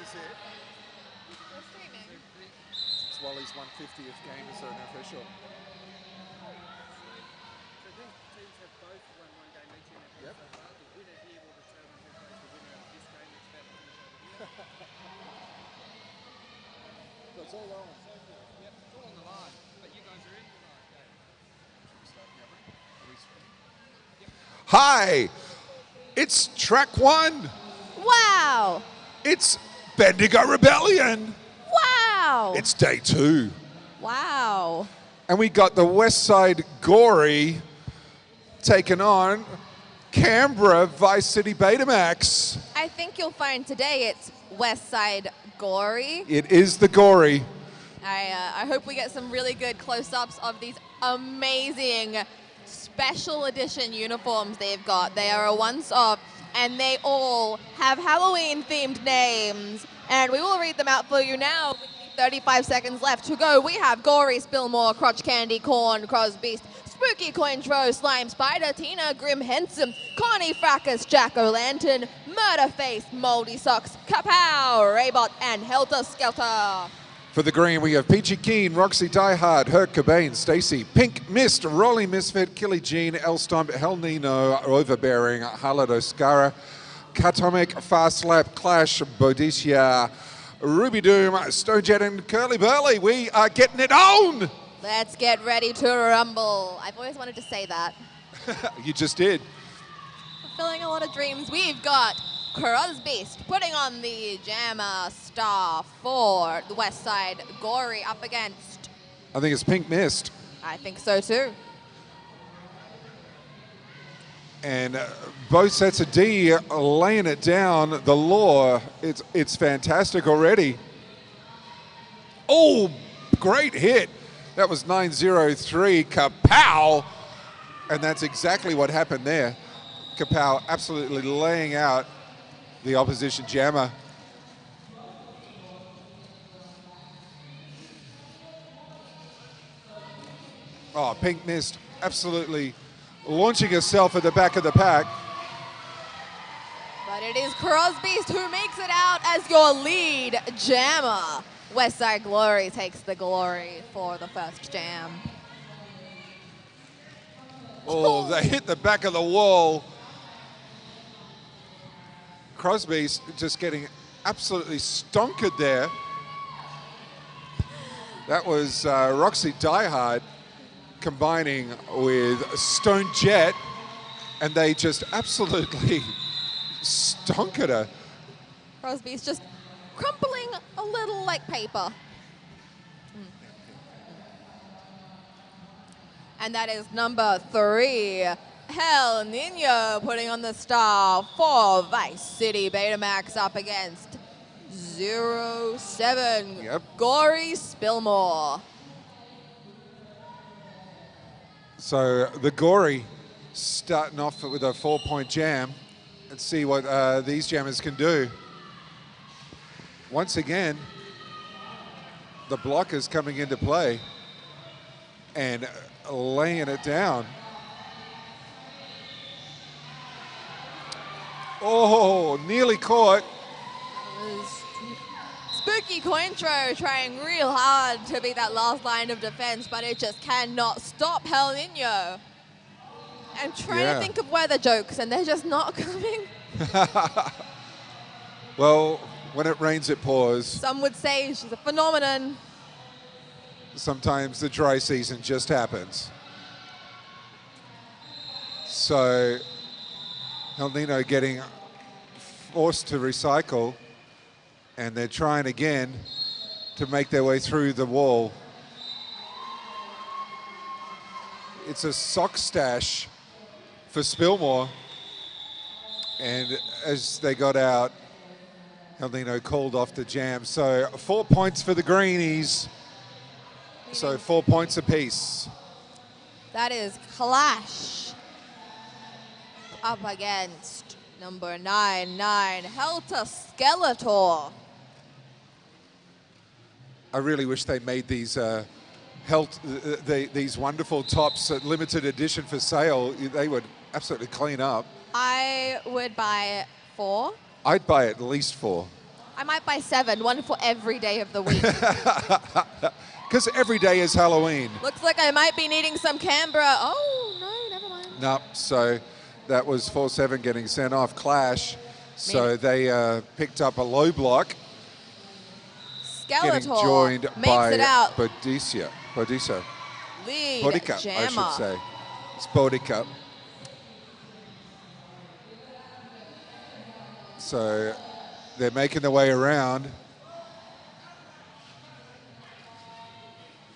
is it. We're streaming. It's Wally's 150th game as an official. So these teams have both won one game each in their so far. The winner here will determine who plays the winner of this game. It's about to finish over here. So it's all on. Yep, it's all on the line. But you guys are in tonight. Hi, it's track 1. Wow. It's Bendigo Rebellion. Wow. It's day 2. Wow. And we got the Westside Gory taking on Canberra Vice City Betamax. I think you'll find today it's Westside Gory. It is the Gory. I hope we get some really good close-ups of these amazing special edition uniforms they've got. They are a once-off, and they all have Halloween-themed names. And we will read them out for you now. With 35 seconds left to go. We have Gory, Spillmore, Crotch Candy, Corn, Crosbeast, Spooky Cointro, Slime Spider, Tina, Grim Henson, Connie Fracas, Jack-O-Lantern, Murderface, Moldy Socks, Kapow, Raybot, and Helter Skelter. For the green, we have Peachy Keen, Roxy Diehard, Herc Cobain, Stacy, Pink Mist, Rolly Misfit, Killy Jean, Elstomp, Hell Nino, Overbearing, Harlot Oscara, Catomic, Fast Slap, Clash, Bodicia, Ruby Doom, Stone Jet, and Curly Burley. We are getting it on! Let's get ready to rumble. I've always wanted to say that. You just did. Fulfilling a lot of dreams. We've got Crosbeast putting on the Jammer Star for the Westside Gory up against... I think it's Pink Mist. I think so too. And both sets of D laying it down. The Law, it's fantastic already. Oh, great hit. That was 903. Kapow! And that's exactly what happened there. Kapow absolutely laying out the opposition jammer. Oh, Pink Mist absolutely launching herself at the back of the pack. But it is Crosbeast who makes it out as your lead jammer. Westside Glory takes the glory for the first jam. Oh, they hit the back of the wall. Crosby's just getting absolutely stonkered there. That was Roxy Diehard combining with Stone Jet, and they just absolutely stonkered her. Crosby's just crumpling a little like paper. And that is number 3, Hell Nino, putting on the star for Vice City Betamax up against 07, Yep. Gory Spillmore. So the Gory starting off with a 4-point jam. Let's see what these jammers can do. Once again, the blockers coming into play and laying it down. Oh, nearly caught. Spooky Cointro trying real hard to be that last line of defense, but it just cannot stop Hell Nino. I'm trying to think of weather jokes, and they're just not coming. Well, when it rains, it pours. Some would say she's a phenomenon. Sometimes the dry season just happens. So, El Nino getting forced to recycle, and they're trying again to make their way through the wall. It's a sock stash for Spillmore, and as they got out, El Nino called off the jam. So 4 points for the Greenies. So 4 points apiece. That is Clash up against number 9, Helter Skeletor. I really wish they made these these wonderful tops limited edition for sale. They would absolutely clean up. I would buy 4. I'd buy at least 4. I might buy 7, one for every day of the week. Because every day is Halloween. Looks like I might be needing some Canberra. Oh, no, never mind. No, so that was 4-7 getting sent off. Clash. So they picked up a low block. Getting Skeletor joined makes by it out. Bodica, Lead Bodica, I jammer. should say. It's Bodica. So they're making their way around.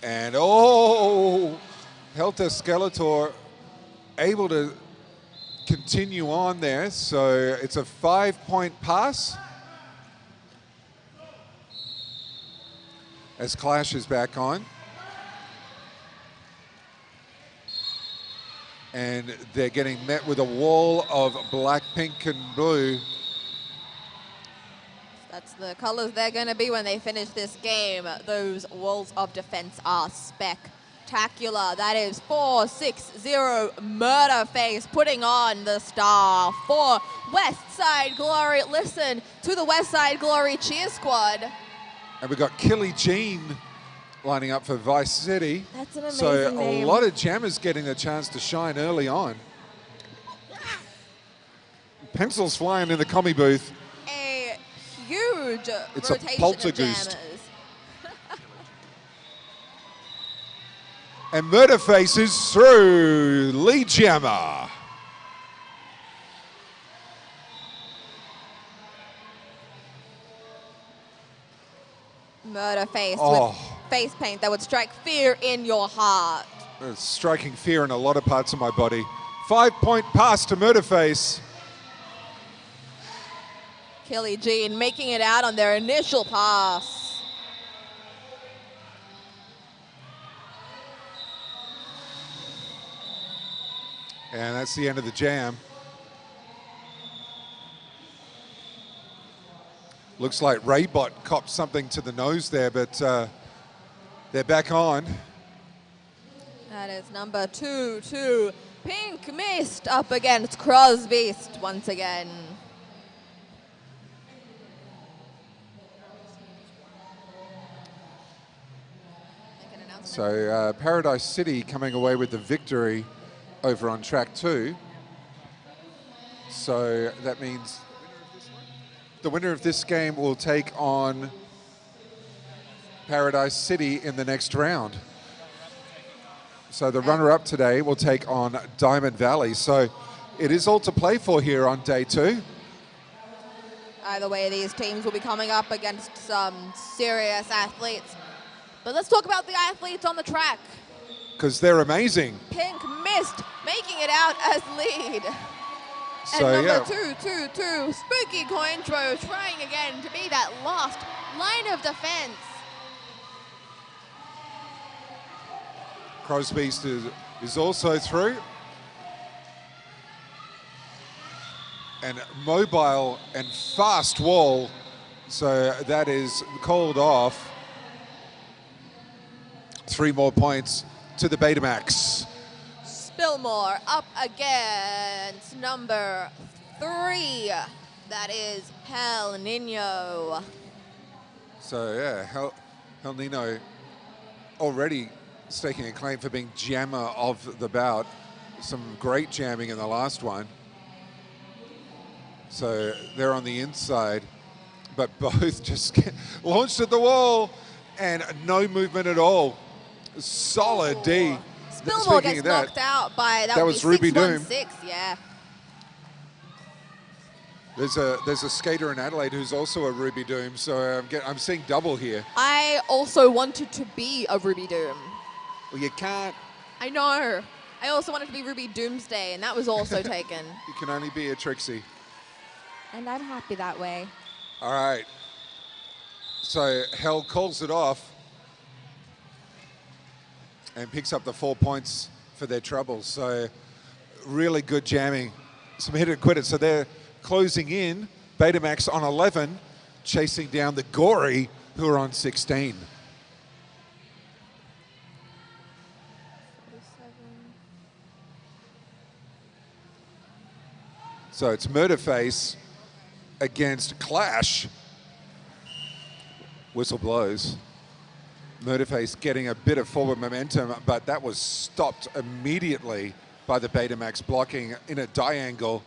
And Helter Skeletor able to continue on there. So it's a 5-point pass. As Clash is back on. And they're getting met with a wall of black, pink, and blue. That's the colors they're going to be when they finish this game. Those walls of defense are spectacular. That is 4-6-0 Murderface putting on the star for West Side Glory. Listen to the West Side Glory cheer squad. And we've got Killy Jean lining up for Vice City. That's an amazing so name. A lot of jammers getting a chance to shine early on. Pencils flying in the commie booth. A huge It's a rotation poltergeist. of jammers. And Murderface is through. Lead jammer. Murderface Oh. with face paint that would strike fear in your heart. It's striking fear in a lot of parts of my body. 5-point pass to Murderface. Killy Jean making it out on their initial pass. And that's the end of the jam. Looks like Raybot copped something to the nose there, but they're back on. That is number 2. Pink Mist up against Crosbeast once again. So Paradise City coming away with the victory over on track 2. So that means the winner of this game will take on Paradise City in the next round. So the runner-up today will take on Diamond Valley. So it is all to play for here on day 2. Either way, these teams will be coming up against some serious athletes. But let's talk about the athletes on the track. Because they're amazing. Pink Mist making it out as lead. So and number yeah. 2, Spooky Cointro trying again to be that last line of defense. Crosbeast is also through. And mobile and fast wall. So that is called off. 3 more points to the Betamax. Spillmore up against number 3. That is El Nino. So yeah, El Nino already staking a claim for being jammer of the bout. Some great jamming in the last one. So they're on the inside, but both just launched at the wall and no movement at all. Solid D. Spillmore gets knocked out by, that would was be Ruby Doom. 6-1-6, yeah. There's a skater in Adelaide who's also a Ruby Doom, so I'm seeing double here. I also wanted to be a Ruby Doom. Well, you can't. I know. I also wanted to be Ruby Doomsday, and that was also taken. You can only be a Trixie. And I'm happy that way. All right. So Hell calls it off and picks up the 4 points for their troubles. So really good jamming. Some hit and quit it. So they're closing in. Betamax on 11, chasing down the Gory, who are on 16. So it's Murderface against Clash. Whistle blows. Murderface getting a bit of forward momentum, but that was stopped immediately by the Betamax blocking in a diangle.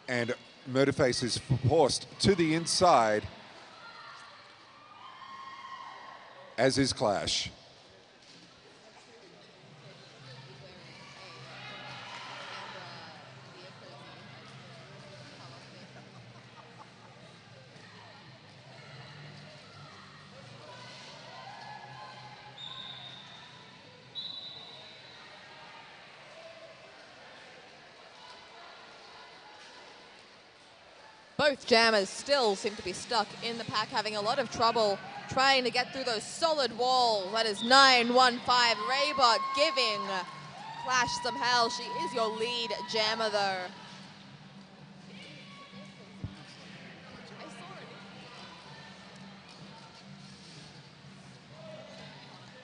And Murderface is forced to the inside, as is Clash. Both jammers still seem to be stuck in the pack, having a lot of trouble trying to get through those solid walls. That is 9-1-5. Raybot giving Clash some hell. She is your lead jammer, though.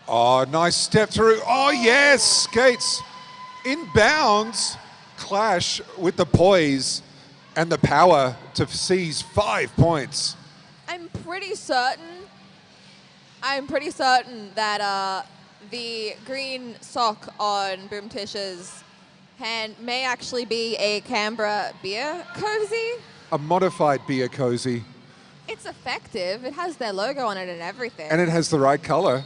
Oh, nice step through. Oh, yes, skates inbounds. Clash with the poise and the power to seize 5 points. I'm pretty certain that the green sock on Boomtish's hand may actually be a Canberra beer cozy. A modified beer cozy. It's effective. It has their logo on it and everything. And it has the right color.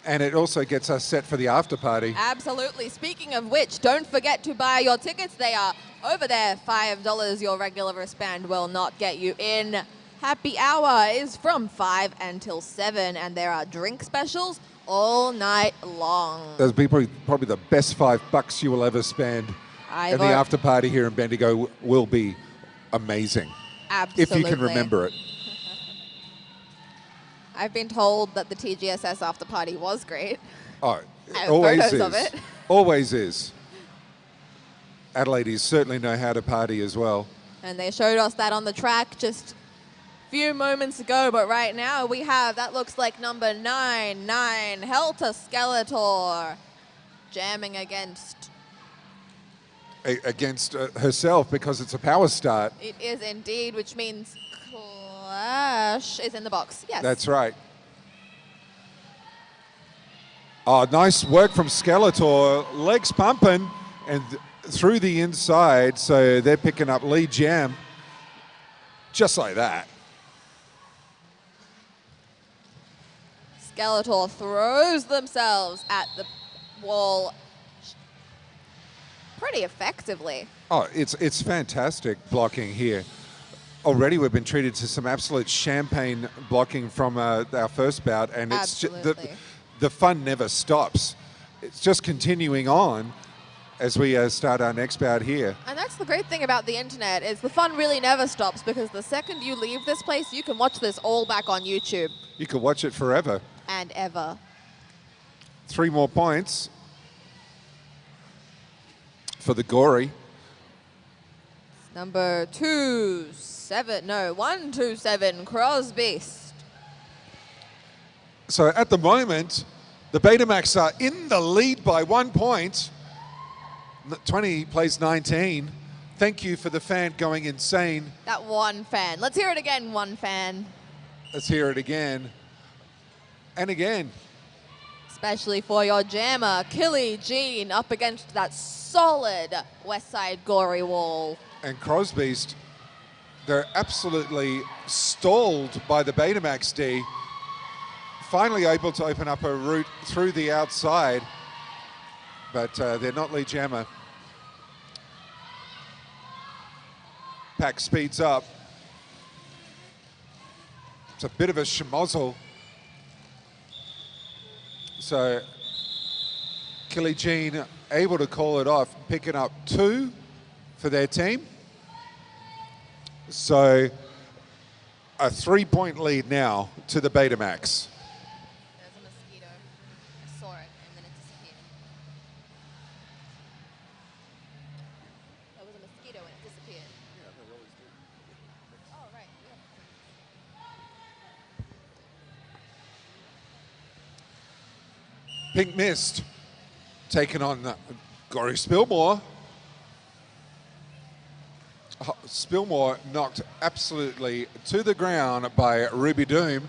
And it also gets us set for the after party. Absolutely. Speaking of which, don't forget to buy your tickets. They are over there. $5. Your regular wristband will not get you in. Happy hour is from 5 until 7, and there are drink specials all night long. That'll be probably the best $5 you will ever spend. And the after party here in Bendigo will be amazing. Absolutely. If you can remember it. I've been told that the TGSS after party was great. Oh, I have always photos is. of it. Always is. Adelaide certainly know how to party as well. And they showed us that on the track just a few moments ago, but right now we have, that looks like number 9, Helter Skeletor, jamming against Herself, because it's a power start. It is indeed, which means Clash is in the box. Yes. That's right. Oh, nice work from Skeletor. Legs pumping and through the inside. So they're picking up lead jam just like that. Skeletor throws themselves at the wall pretty effectively. Oh, it's fantastic blocking here. Already we've been treated to some absolute champagne blocking from our first bout, and it's the fun never stops. It's just continuing on as we start our next bout here. And that's the great thing about the internet, is the fun really never stops, because the second you leave this place, you can watch this all back on YouTube. You can watch it forever. And ever. 3 more points for the Gory. Number 127, Crosbeast. So at the moment, the Betamax are in the lead by 1 point. 20 plays 19. Thank you for the fan going insane. That one fan. Let's hear it again, one fan. Let's hear it again. And again. Especially for your jammer, Killy Jean, up against that solid Westside Gory wall. And Crosbeast, they're absolutely stalled by the Betamax D. Finally able to open up a route through the outside, but they're not lead jammer. Pack speeds up. It's a bit of a schmozzle. So Killy Jean able to call it off, picking up 2 for their team. So a 3-point lead now to the Betamax. There's a mosquito. I saw it and then it disappeared. There was a mosquito and it disappeared. Yeah, they always do. Oh, right. Yeah. Pink Mist taking on Gory Spillmore. Spillmore knocked absolutely to the ground by Ruby Doom.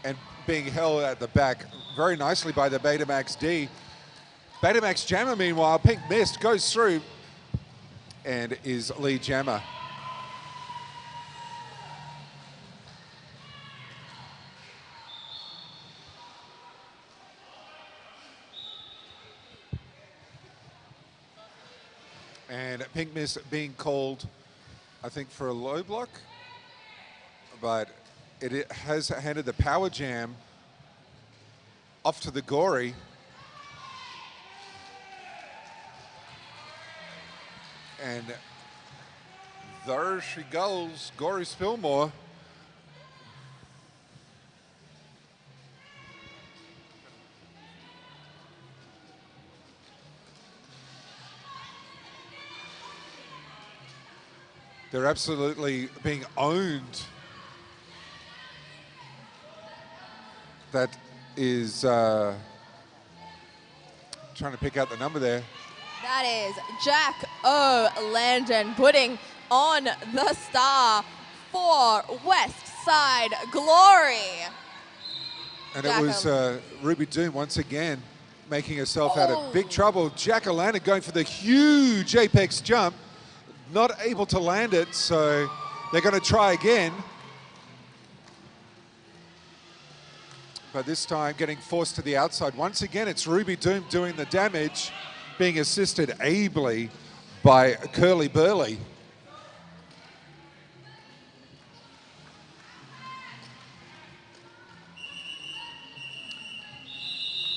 And being held at the back very nicely by the Betamax D. Betamax Jammer, meanwhile, Pink Mist goes through and is lead jammer. And Pink Mist being called, I think, for a low block, but it has handed the power jam off to the Gory. And there she goes, Gory Spillmore. They're absolutely being owned. That is, trying to pick out the number there. That is Jack O'Landon putting on the star for West Side Glory. And Jack it was Ruby Doom once again making herself out of big trouble. Jack O'Landon going for the huge apex jump. Not able to land it, so they're going to try again. But this time getting forced to the outside. Once again, it's Ruby Doom doing the damage, being assisted ably by Curly Burley.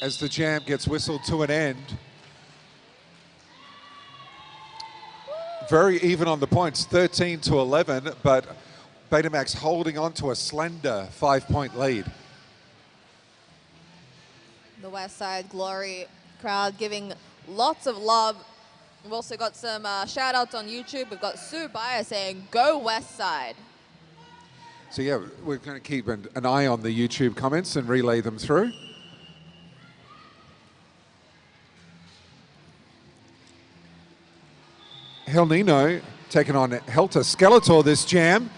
As the jam gets whistled to an end. Very even on the points, 13 to 11, but Betamax holding on to a slender 5-point lead. The West Side Glory crowd giving lots of love. We've also got some shout outs on YouTube. We've got Sue Byer saying, "Go West Side." So yeah, we're going to keep an eye on the YouTube comments and relay them through. Hell Nino taking on Helter Skeletor this jam.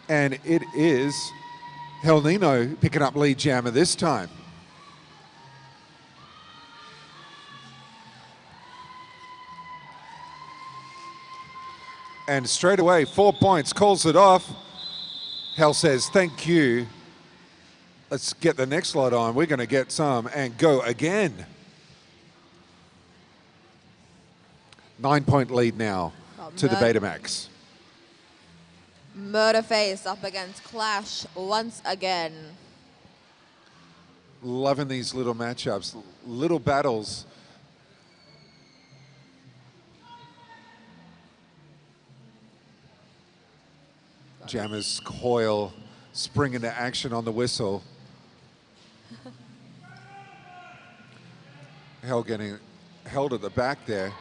And it is Hell Nino picking up lead jammer this time. And straight away, 4 points, calls it off. Hell says, thank you. Let's get the next lot on. We're going to get some and go again. 9-point lead now to the Betamax. Murderface up against Clash once again. Loving these little matchups, little battles. Jammer's coil spring into action on the whistle. Hell getting held at the back there.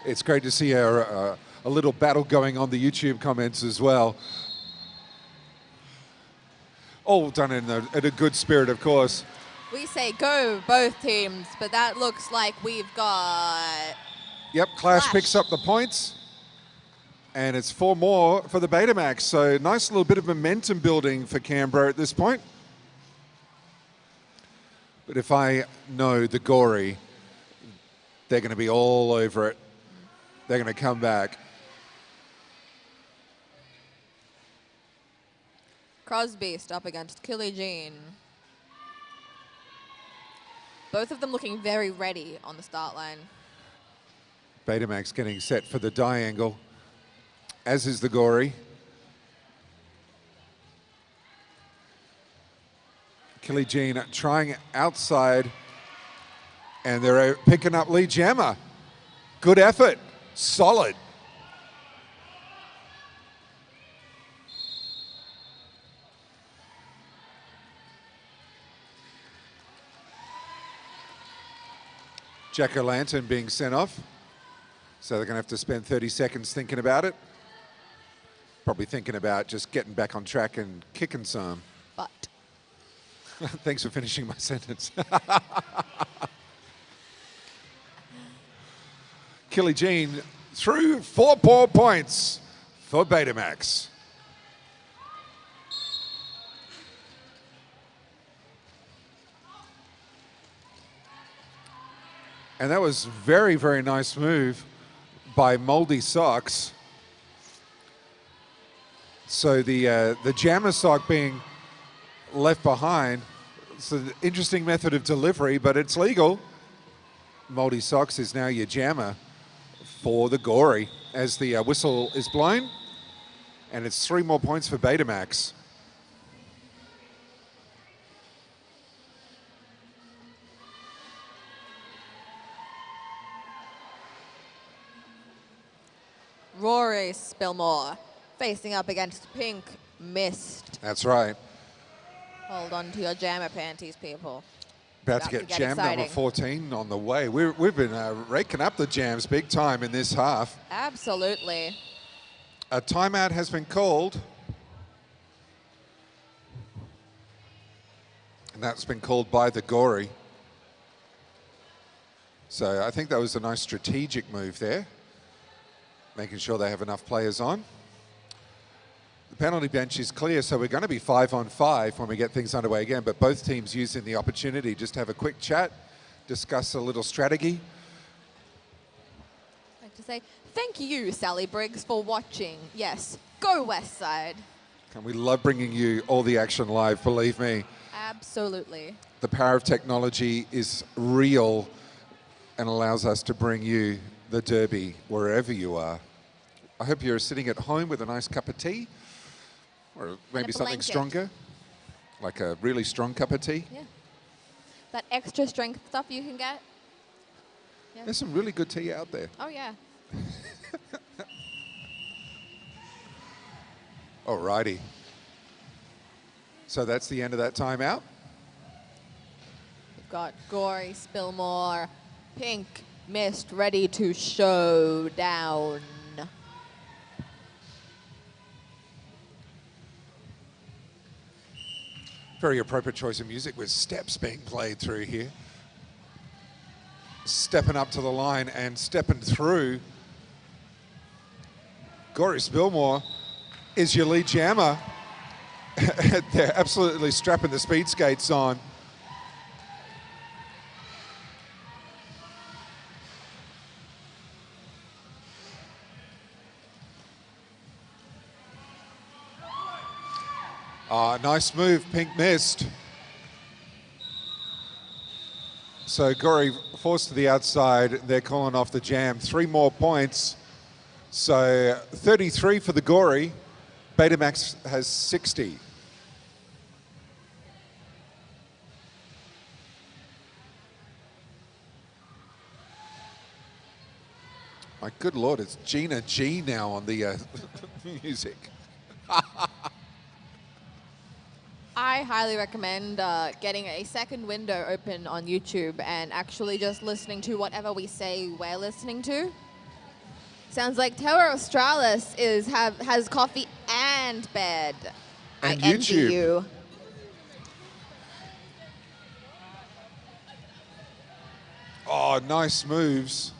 It's great to see a little battle going on the YouTube comments as well. All done in a good spirit, of course. We say go both teams, but that looks like we've got... Yep, Clash picks up the points. And it's 4 more for the Betamax. So nice little bit of momentum building for Canberra at this point. But if I know the Gory, they're going to be all over it. They're going to come back. Crosbeast up against Killy Jean. Both of them looking very ready on the start line. Betamax getting set for the diangle, as is the Gory. Killy Jean trying outside, and they're picking up Lee Jammer. Good effort, solid. Jack-o'-lantern being sent off. So they're going to have to spend 30 seconds thinking about it. Probably thinking about just getting back on track and kicking some. But Thanks for finishing my sentence. Killy Jean through 4 points for Betamax. And that was very, very nice move by Moldy Socks. So the jammer sock being left behind. It's an interesting method of delivery, but it's legal. Moldy Socks is now your jammer for the Gory as the whistle is blown. And it's 3 more points for Betamax. Rory Spillmore facing up against Pink Mist. That's right. Hold on to your jammer panties, people. About to get jam number 14 on the way. We've been raking up the jams big time in this half. Absolutely. A timeout has been called. And that's been called by the Gory. So I think that was a nice strategic move there, making sure they have enough players on. The penalty bench is clear, so we're going to be 5-on-5 when we get things underway again, but both teams using the opportunity just to have a quick chat, discuss a little strategy. I'd like to say thank you, Sally Briggs, for watching. Yes, go West Side. And we love bringing you all the action live, believe me. Absolutely. The power of technology is real and allows us to bring you the derby wherever you are. I hope you're sitting at home with a nice cup of tea, or maybe something blanket. stronger, like a really strong cup of tea. Yeah. That extra strength stuff you can get. Yeah. There's some really good tea out there. Oh, yeah. Alrighty. So that's the end of that timeout. We've got Gory Spillmore, Pink Mist ready to show down. Very appropriate choice of music with steps being played through here. Stepping up to the line and stepping through. Gory Spillmore is your lead jammer. They're absolutely strapping the speed skates on. Nice move, Pink Mist. So Gory forced to the outside. They're calling off the jam. 3 more points. So 33 for the Gory. Betamax has 60. My good Lord, it's Gina G now on the music. I highly recommend getting a second window open on YouTube and actually just listening to whatever we say we're listening to. Sounds like Terra Australis has coffee and bed. And I envy YouTube. you. Oh, nice moves.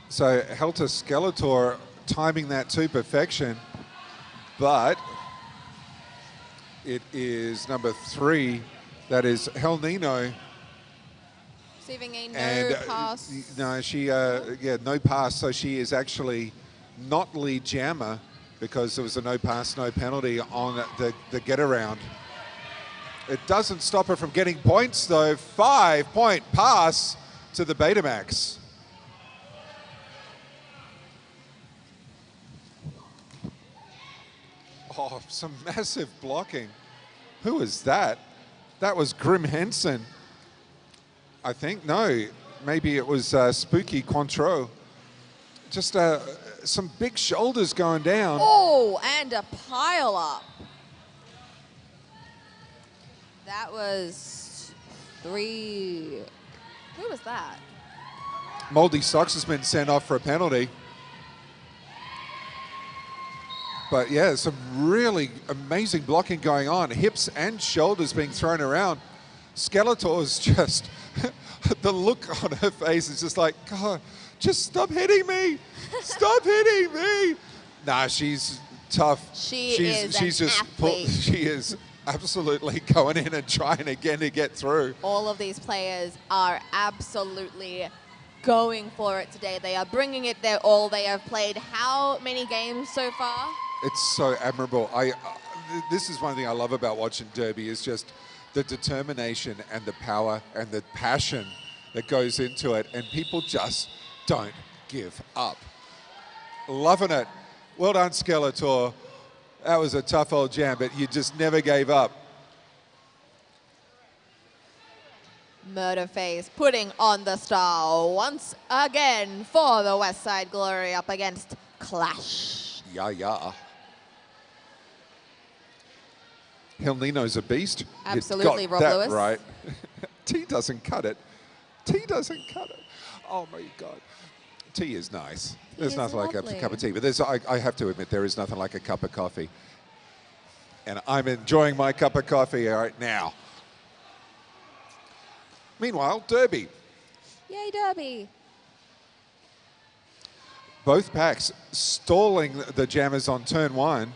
So Helter Skeletor timing that to perfection, but it is number 3. That is Hel Nino. Receiving a no And pass. no, she no pass. So she is actually not lead jammer because there was a no pass, no penalty on the get around. It doesn't stop her from getting points though. 5-point pass to the Betamax. Oh, some massive blocking. Who was that? That was Grim Henson. I think, no, maybe it was Spooky Cointreau. Just some big shoulders going down. Oh, and a pile up. That was 3. Who was that? Moldy Socks has been sent off for a penalty. But yeah, some really amazing blocking going on. Hips and shoulders being thrown around. Skeletor's just, the look on her face is just like, God, just stop hitting me. Stop hitting me. Nah, she's tough. She's an athlete. She is absolutely going in and trying again to get through. All of these players are absolutely going for it today. They are bringing it their all. They have played how many games so far? It's so admirable. This is one thing I love about watching Derby is just the determination and the power and the passion that goes into it, and people just don't give up. Loving it. Well done, Skeletor. That was a tough old jam, but you just never gave up. Murderface putting on the star once again for the West Side Glory up against Clash. Yeah. Hell Nino's a beast. Absolutely, you got Rob that Lewis. right. T doesn't cut it. T doesn't cut it. Oh my God. Tea is nice. There's is nothing like a lovely. cup of tea, but I have to admit, there is nothing like a cup of coffee. And I'm enjoying my cup of coffee right now. Meanwhile, Derby. Yay, Derby. Both packs stalling the jammers on turn one.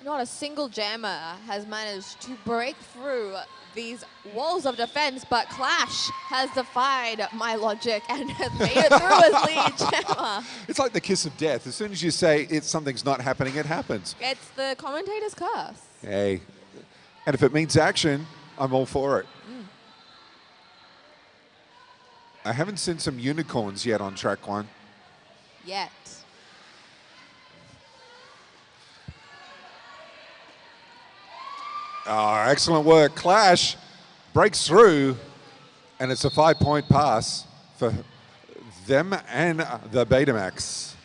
Not a single jammer has managed to break through these walls of defense, but Clash has defied my logic and has made it through as lead jammer. It's like the kiss of death. As soon as you say something's not happening, it happens. It's the commentator's curse. Hey, and if it means action, I'm all for it. I haven't seen some unicorns yet on track one. Yet. Oh, excellent work. Clash breaks through, and it's a 5-point pass for them and the Betamax.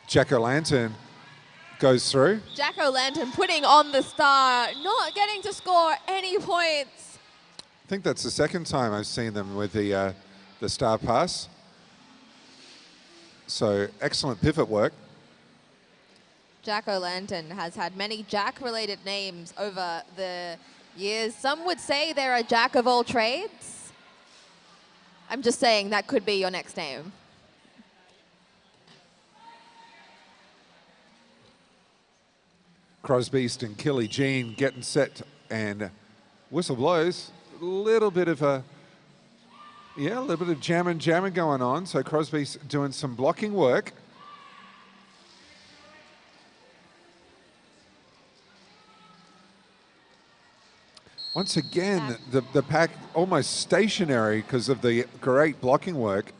Jack-o'-lantern goes through. Jack-o'-lantern putting on the star, not getting to score any points. I think that's the second time I've seen them with the star pass. So excellent pivot work. Jack-o'-lantern has had many Jack-related names over the years. Some would say they're a jack of all trades. I'm just saying that could be your next name. Crosbeast and Killy Jean getting set, and whistle blows. A little bit of jamming going on. So Crosby's doing some blocking work. Once again, the pack almost stationary because of the great blocking work.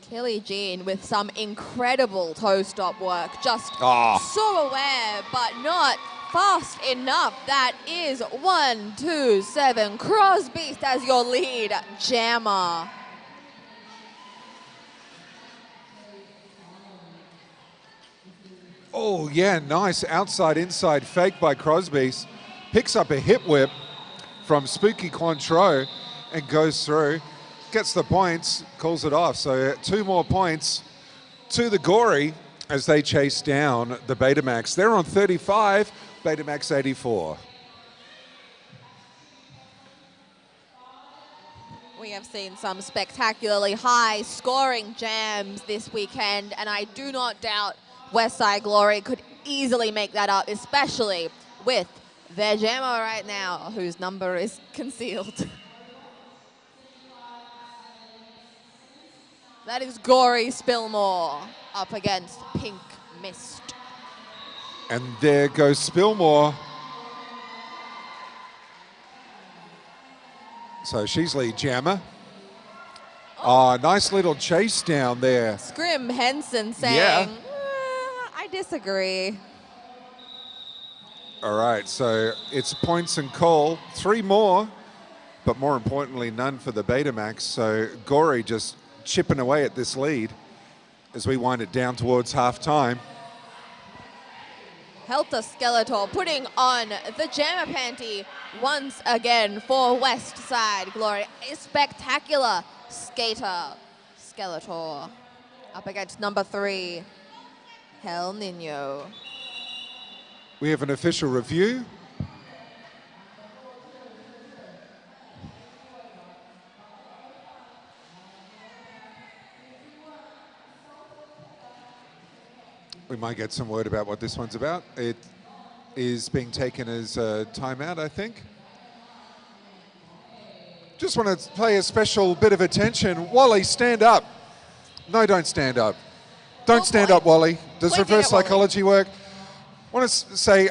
Killy Jean with some incredible toe stop work. Just so aware, but not fast enough. That is 1, 2, 7. Crosbeast as your lead jammer. Oh yeah, nice outside inside fake by Crosbeast. Picks up a hip whip from Spooky Cointreau and goes through, gets the points, calls it off. So 2 more points to the Gory as they chase down the Betamax. They're on 35, Betamax 84. We have seen some spectacularly high scoring jams this weekend, and I do not doubt Westside Glory could easily make that up, especially with their jammer right now, whose number is concealed. That is Gory Spillmore up against Pink Mist. And there goes Spillmore. So she's lead jammer. Oh, nice little chase down there. Scrim Henson saying, Yeah. I disagree. All right, so it's points and call. 3 more, but more importantly, none for the Betamax. So Gory just chipping away at this lead as we wind it down towards halftime. Helter Skeletor putting on the jammer panty once again for West Side Glory. A spectacular skater, Skeletor. Up against number 3, El Nino. We have an official review. We might get some word about what this one's about. It is being taken as a timeout, I think. Just want to pay a special bit of attention. Wally, stand up. No, don't stand up. Don't stand up, Wally. Does Pointing reverse at Wally. psychology work? I want to say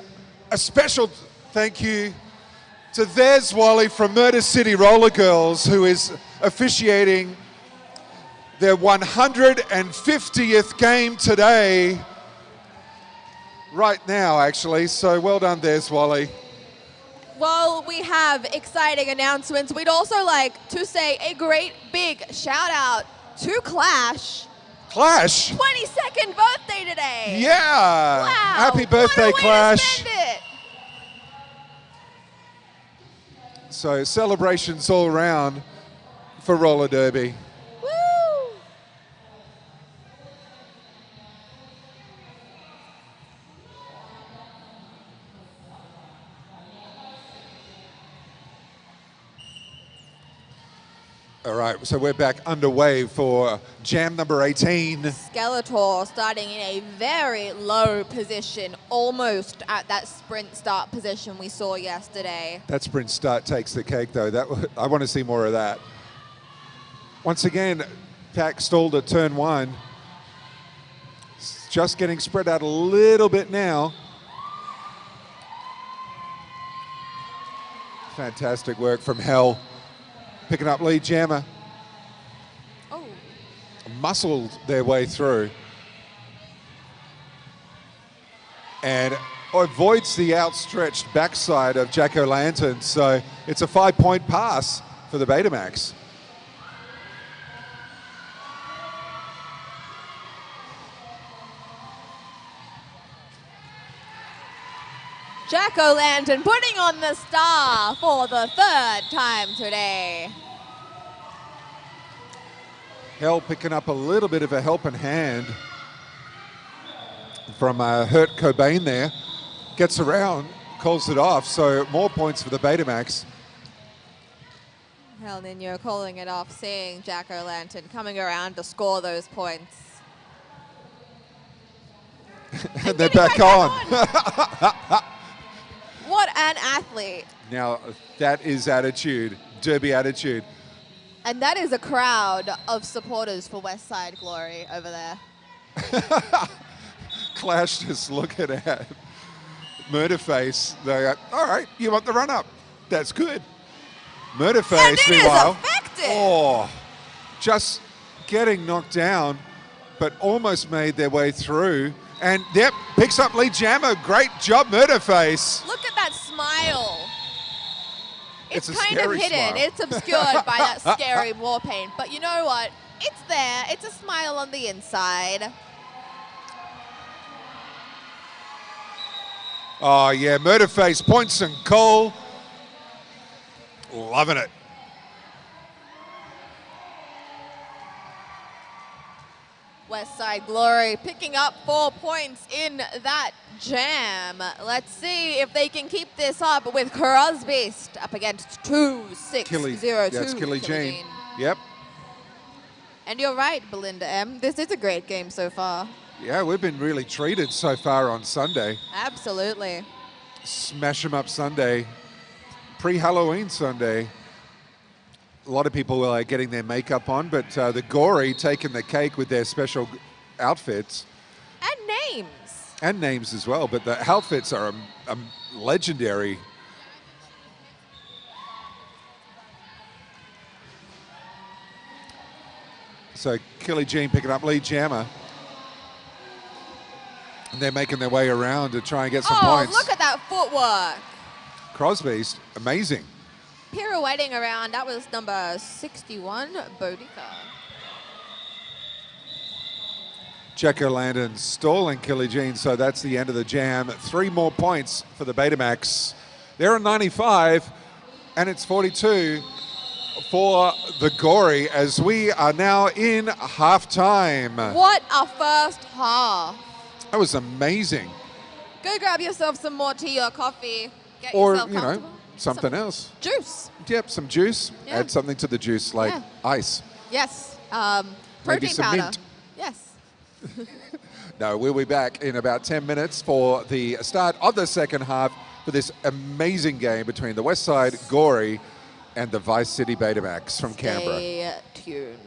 a special thank you to There's Wally from Murder City Roller Girls, who is officiating their 150th game today. Right now, actually. So well done, There's Wally. Well, we have exciting announcements. We'd also like to say a great big shout out to Clash. Clash. 22nd birthday today. Yeah. Wow. Happy birthday, what a way Clash. To spend it. So celebrations all around for roller derby. Woo! All right, so we're back underway for jam number 18. Skeletor starting in a very low position, almost at that sprint start position we saw yesterday. That sprint start takes the cake, though. I want to see more of that. Once again, Pack stalled at turn 1. Just getting spread out a little bit now. Fantastic work from Hell. Picking up lead jammer. Oh, Muscled their way through. And avoids the outstretched backside of Jack-O-Lantern. So it's a 5-point pass for the Betamax. Jack-O-Lantern putting on the star for the 3rd time today. Hell picking up a little bit of a helping hand from Hurt Cobain there. Gets around, calls it off, so more points for the Betamax. El Nino calling it off, seeing Jack-O-Lantern coming around to score those points. And they're back on. What an athlete. Now, that is attitude, derby attitude. And that is a crowd of supporters for Westside Glory over there. Clash just looking at Murderface. They're like, all right, you want the run-up? That's good. Murderface, And it is meanwhile, effective. oh, just getting knocked down, but almost made their way through. And, yep, picks up lead jammer. Great job, Murderface. Look at that smile. It's It's a kind of scary hidden. smile. It's obscured by that scary war paint. But you know what? It's there. It's a smile on the inside. Oh, yeah, Murderface, points and goal. Loving it. Westside Glory picking up 4 points in that jam. Let's see if they can keep this up with Crosbeast up against 2-6-0-2. That's Killy Jean. Yep. And you're right, Belinda M. This is a great game so far. Yeah, we've been really treated so far on Sunday. Absolutely. Smash 'em up Sunday. Pre-Halloween Sunday. A lot of people were getting their makeup on, but the Gory taking the cake with their special outfits. And names. And names as well, but the outfits are legendary. So Killy Jean picking up lead jammer. And they're making their way around to try and get some points. Look at that footwork. Crosby's amazing. Pirouetting around, that was number 61, Bodica. Jack-O-Lantern stalling Killy Jean, so that's the end of the jam. 3 more points for the Betamax. They're on 95, and it's 42. for the Gory as we are now in halftime. What a first half. That was amazing. Go grab yourself some more tea or coffee. Get Or, yourself you know, comfortable. something else. Juice. Yep, some juice. Yeah. Add something to the juice like Yeah. ice. Yes. Maybe Protein some powder. mint. Yes. No, we'll be back in about 10 minutes for the start of the second half for this amazing game between the Westside Gory and the Vice City Betamax from Canberra. Stay tuned.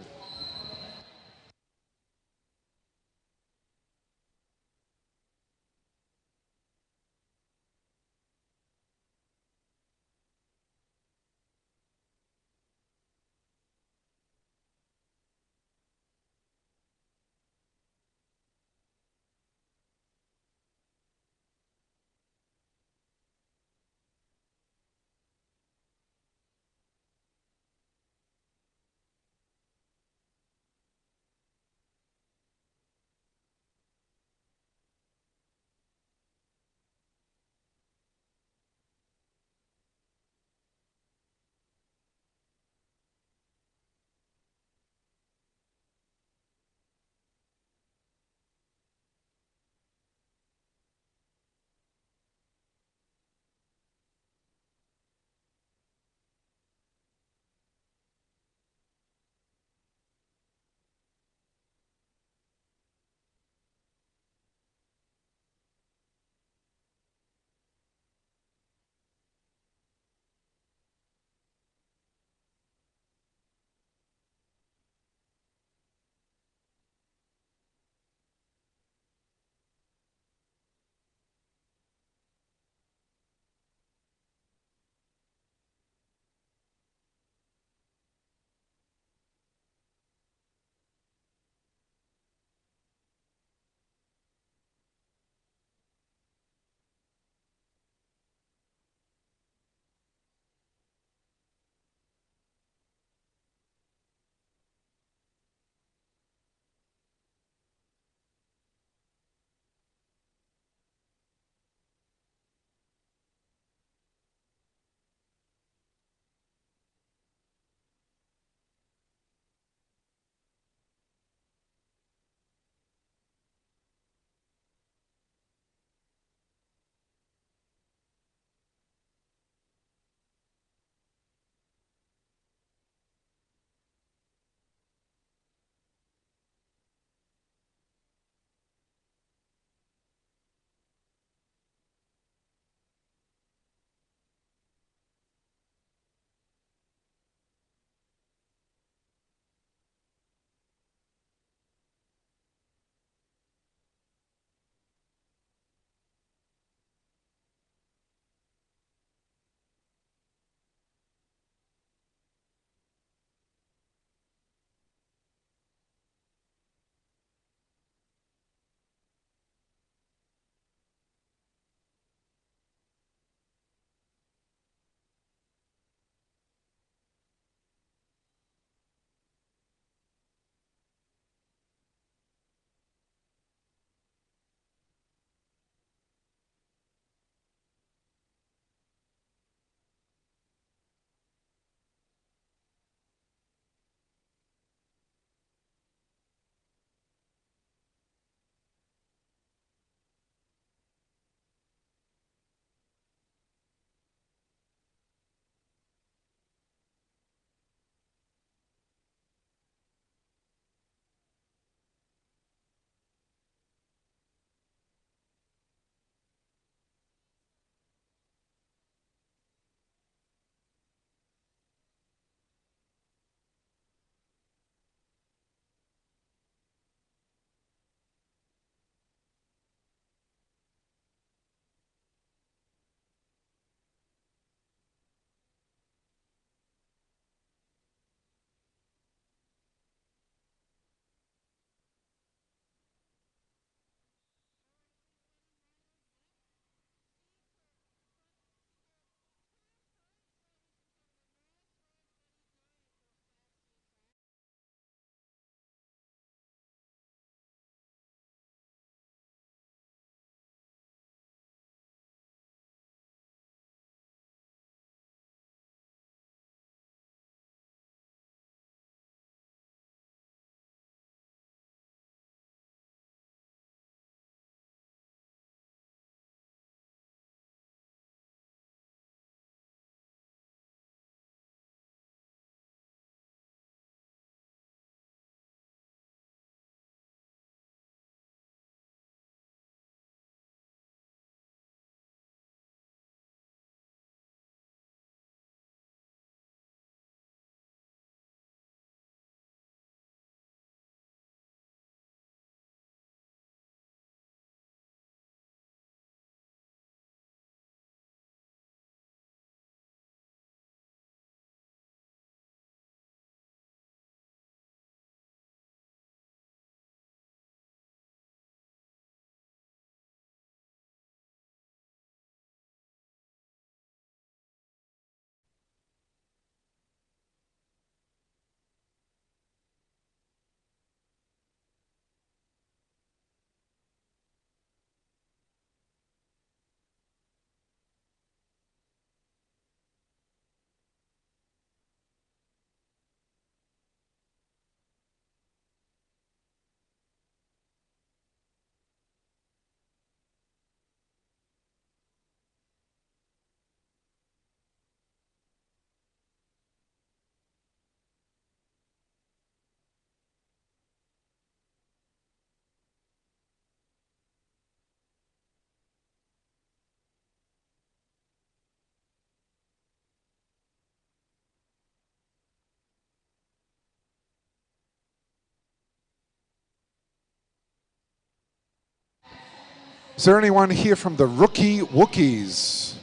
Is there anyone here from the Rookie Wookiees?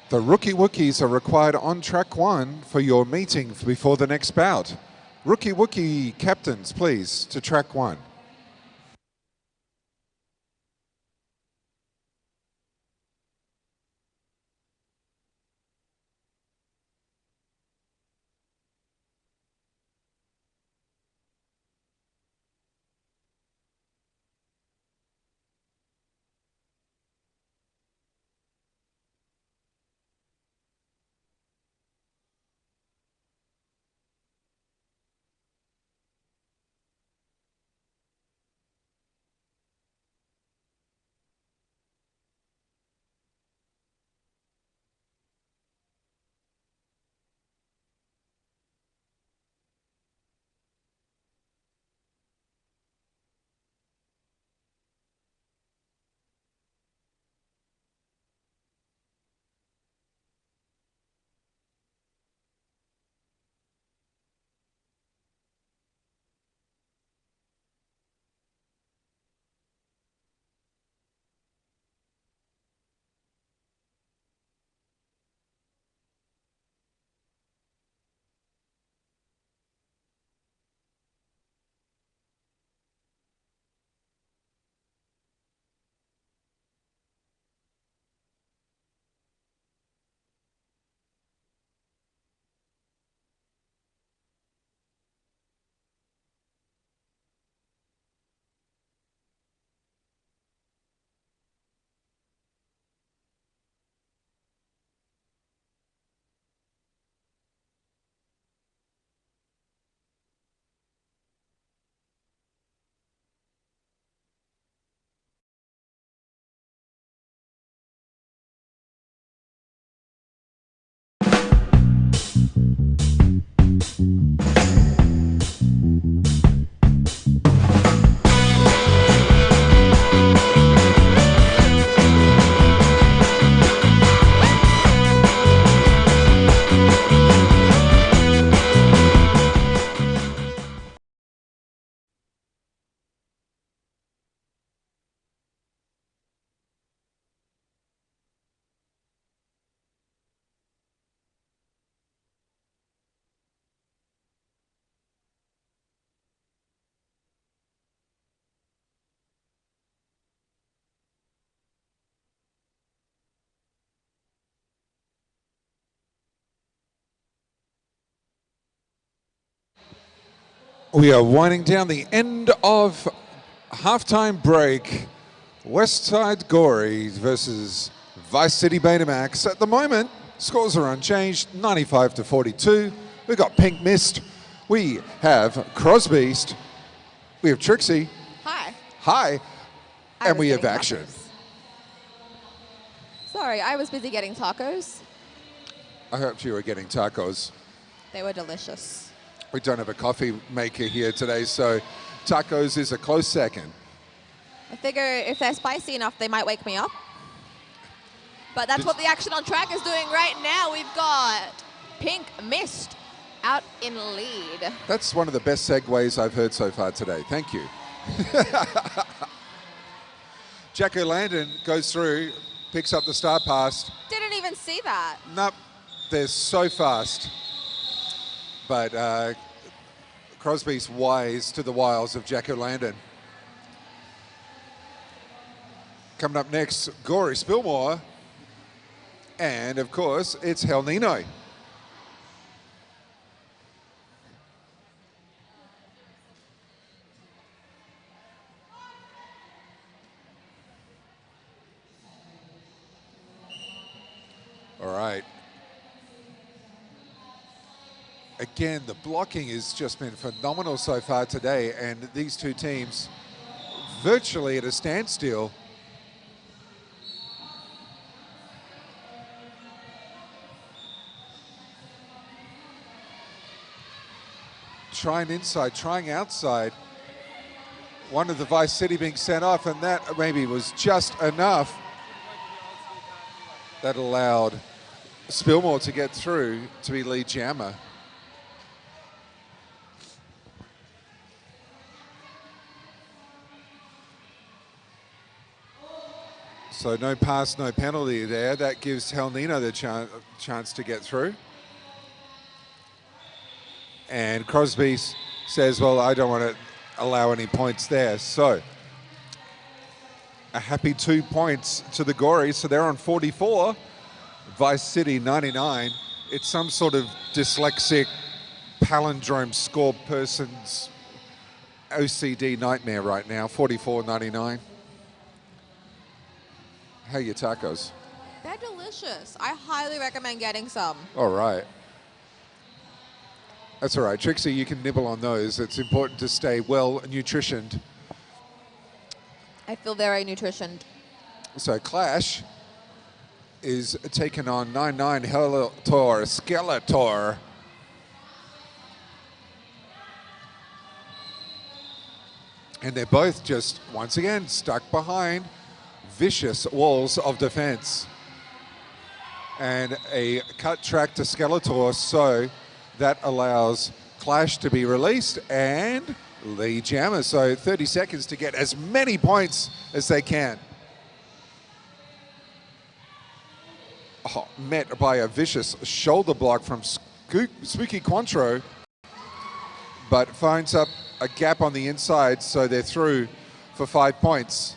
The Rookie Wookiees are required on track 1 for your meeting before the next bout. Rookie Wookie captains, please, to track 1. We are winding down the end of halftime break. Westside Gory versus Vice City Betamax. At the moment, scores are unchanged, 95 to 42. We've got Pink Mist. We have Crosbeast. We have Trixie. Hi. Hi. I And was we have getting Action. tacos. Sorry, I was busy getting tacos. I hope you were getting tacos. They were delicious. We don't have a coffee maker here today, so tacos is a close second. I figure if they're spicy enough, they might wake me up. But that's what the action on track is doing right now. We've got Pink Mist out in lead. That's one of the best segues I've heard so far today. Thank you. Jacko Landon goes through, picks up the star pass. Didn't even see that. Nope, they're so fast. But Crosby's wise to the wiles of Jacko Landon. Coming up next, Gory Spillmore. And of course, it's Hell Nino. All right. Again, the blocking has just been phenomenal so far today, and these two teams virtually at a standstill. Trying inside, trying outside. One of the Vice City being sent off, and that maybe was just enough. That allowed Spillmore to get through to be lead jammer. So no pass, no penalty there. That gives El Nino the chance to get through. And Crosby says, well, I don't want to allow any points there. So a happy 2 points to the Gories. So they're on 44. Vice City 99. It's some sort of dyslexic palindrome score person's OCD nightmare right now. 44-99. How are your tacos? They're delicious. I highly recommend getting some. All right. That's all right. Trixie, you can nibble on those. It's important to stay well nutritioned. I feel very nutritioned. So Clash is taking on 9-9 Helitor Skeletor. And they're both just, once again, stuck behind vicious walls of defense. And a cut track to Skeletor, so that allows Clash to be released and Lee Jammer. So 30 seconds to get as many points as they can. Oh, met by a vicious shoulder block from Spooky Cointreau, but finds up a gap on the inside, so they're through for 5 points.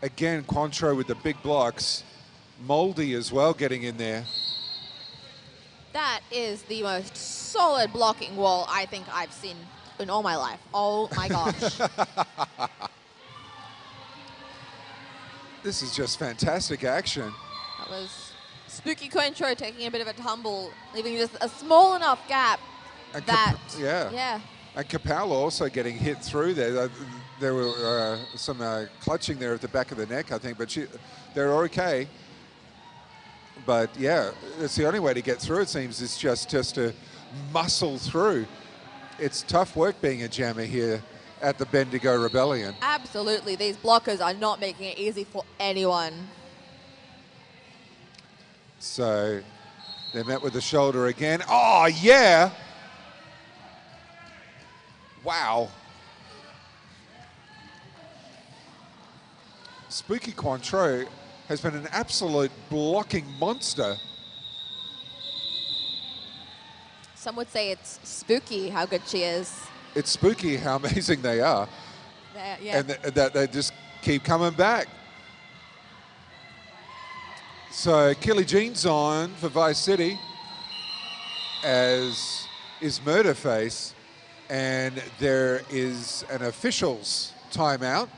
Again, Cointreau with the big blocks. Moldy as well getting in there. That is the most solid blocking wall I think I've seen in all my life. Oh my gosh. This is just fantastic action. That was Spooky Cointreau taking a bit of a tumble, leaving just a small enough gap And that, yeah. And Kapow also getting hit through there. There were some clutching there at the back of the neck, I think, but they're okay. But yeah, it's the only way to get through, it seems, is just to muscle through. It's tough work being a jammer here at the Bendigo Rebellion. Absolutely, these blockers are not making it easy for anyone. So they're met with the shoulder again. Oh, yeah! Wow. Spooky Cointreau has been an absolute blocking monster. Some would say it's spooky how good she is. It's spooky how amazing they are. Yeah. And that they just keep coming back. So Killy Jean's on for Vice City, as is Murderface. And there is an official's timeout.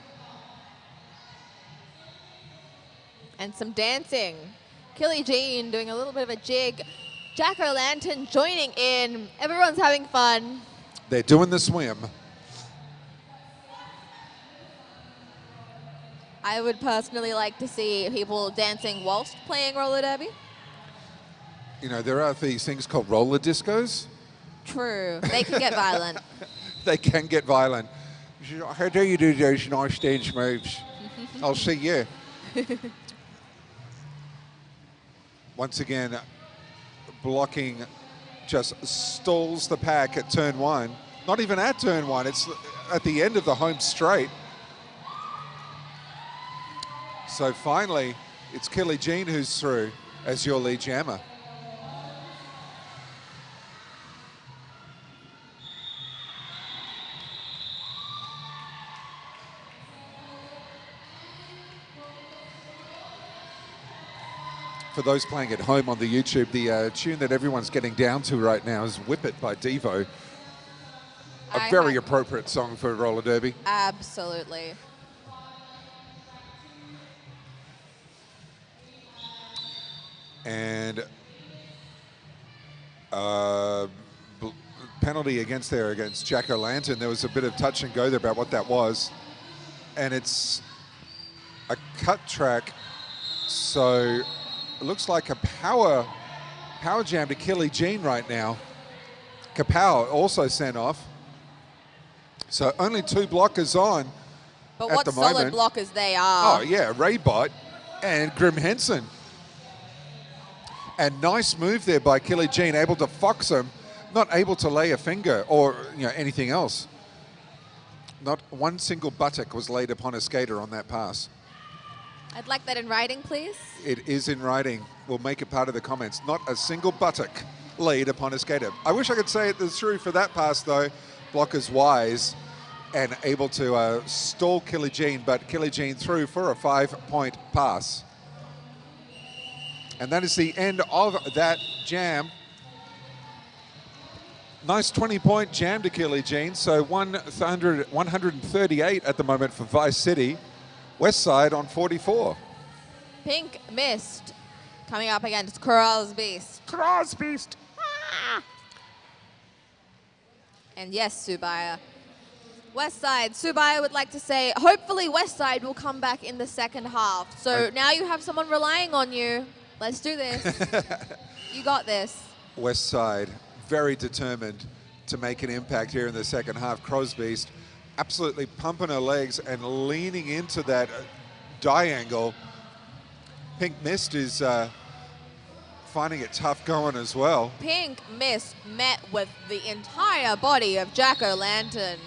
And some dancing. Killy Jean doing a little bit of a jig. Jack-o'-lantern joining in. Everyone's having fun. They're doing the swim. I would personally like to see people dancing whilst playing roller derby. You know, there are these things called roller discos. True. They can get violent. They can get violent. How do you do those nice dance moves? I'll see you. Once again, blocking just stalls the pack at turn one. Not even at turn one, it's at the end of the home straight. So finally, it's Killy Jean who's through as your lead jammer. For those playing at home on the YouTube, the tune that everyone's getting down to right now is Whip It by Devo. A very appropriate song for roller derby. Absolutely. And penalty against Jack-o'-lantern. There was a bit of touch and go there about what that was. And it's a cut track, so it looks like a power jam to Killy Jean right now. Kapow also sent off. So only 2 blockers on But at what the solid moment. blockers they are. Oh yeah, Raybot and Grim Henson. And nice move there by Killy Jean, able to fox him, not able to lay a finger or anything else. Not one single buttock was laid upon a skater on that pass. I'd like that in writing, please. It is in writing. We'll make it part of the comments. Not a single buttock laid upon a skater. I wish I could say it was true for that pass, though. Blockers wise and able to stall Killy Jean, but Killy Jean through for a 5-point pass. And that is the end of that jam. Nice 20-point jam to Killy Jean. So 138 at the moment for Vice City. Westside on 44. Pink Mist coming up against Crosbeast. Crosbeast. And yes, Subaya. Westside, Subaya would like to say, hopefully Westside will come back in the second half. So now you have someone relying on you. Let's do this. You got this. Westside, very determined to make an impact here in the second half. Crosbeast absolutely pumping her legs and leaning into that diangle. Pink Mist is finding it tough going as well. Pink Mist met with the entire body of Jack-O-Lantern.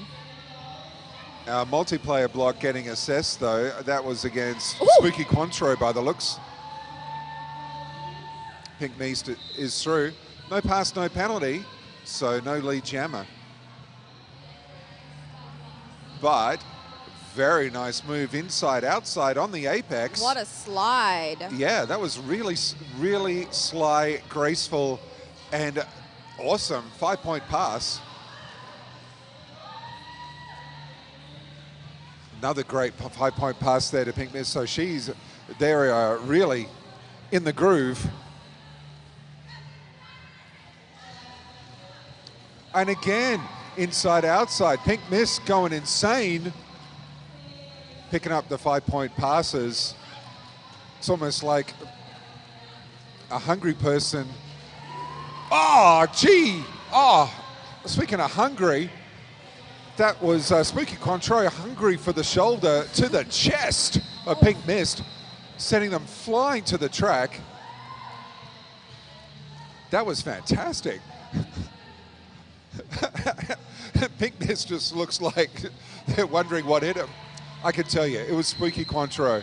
Our multiplayer block getting assessed, though. That was against Ooh. Spooky Cointreau by the looks. Pink Mist is through. No pass, no penalty, so no lead jammer. But very nice move inside, outside on the apex. What a slide. Yeah, that was really, really sly, graceful, and awesome 5-point pass. Another great 5-point pass there to Pink Mist. So they're really in the groove. And again, inside, outside. Pink Mist going insane. Picking up the 5-point passes. It's almost like a hungry person. Oh, gee. Oh, speaking of hungry, that was Spooky Cointreau hungry for the shoulder to the chest of Pink Mist, sending them flying to the track. That was fantastic. Pink Mist just looks like they're wondering what hit him. I can tell you, it was Spooky Cointreau.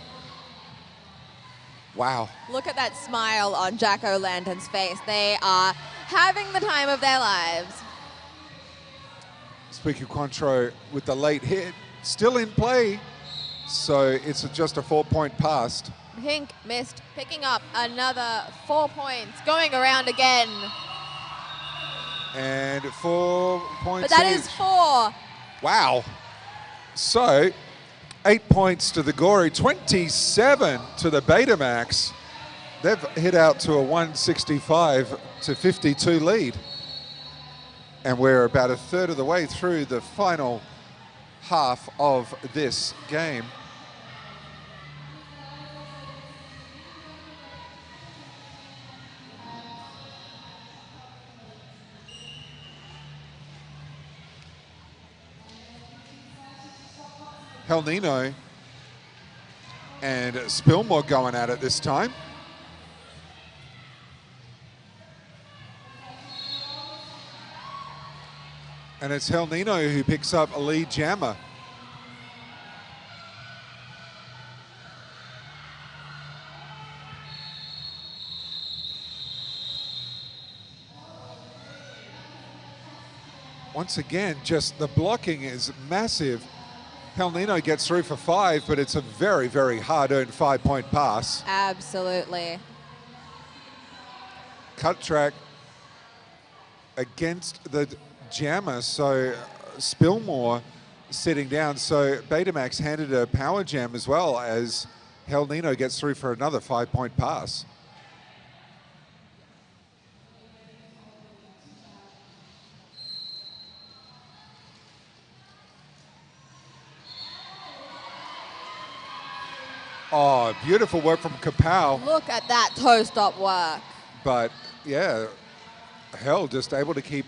Wow. Look at that smile on Jack-O-Lantern's face. They are having the time of their lives. Spooky Cointreau with the late hit, still in play. So it's just a 4-point pass. Pink Mist picking up another 4 points, going around again. And 4 points But that each. is 4. Wow. So 8 points to the Gory, 27 to the Betamax. They've hit out to a 165-52 lead. And we're about a third of the way through the final half of this game. El Nino and Spillmore going at it this time. And it's El Nino who picks up a lead jammer. Once again, just the blocking is massive. El Nino gets through for 5, but it's a very, very hard-earned 5-point pass. Absolutely. Cut track against the jammer, so Spillmore sitting down. So Betamax handed a power jam as well as El Nino gets through for another 5-point pass. Oh, beautiful work from Kapow. Look at that toe stop work. But yeah, Hell just able to keep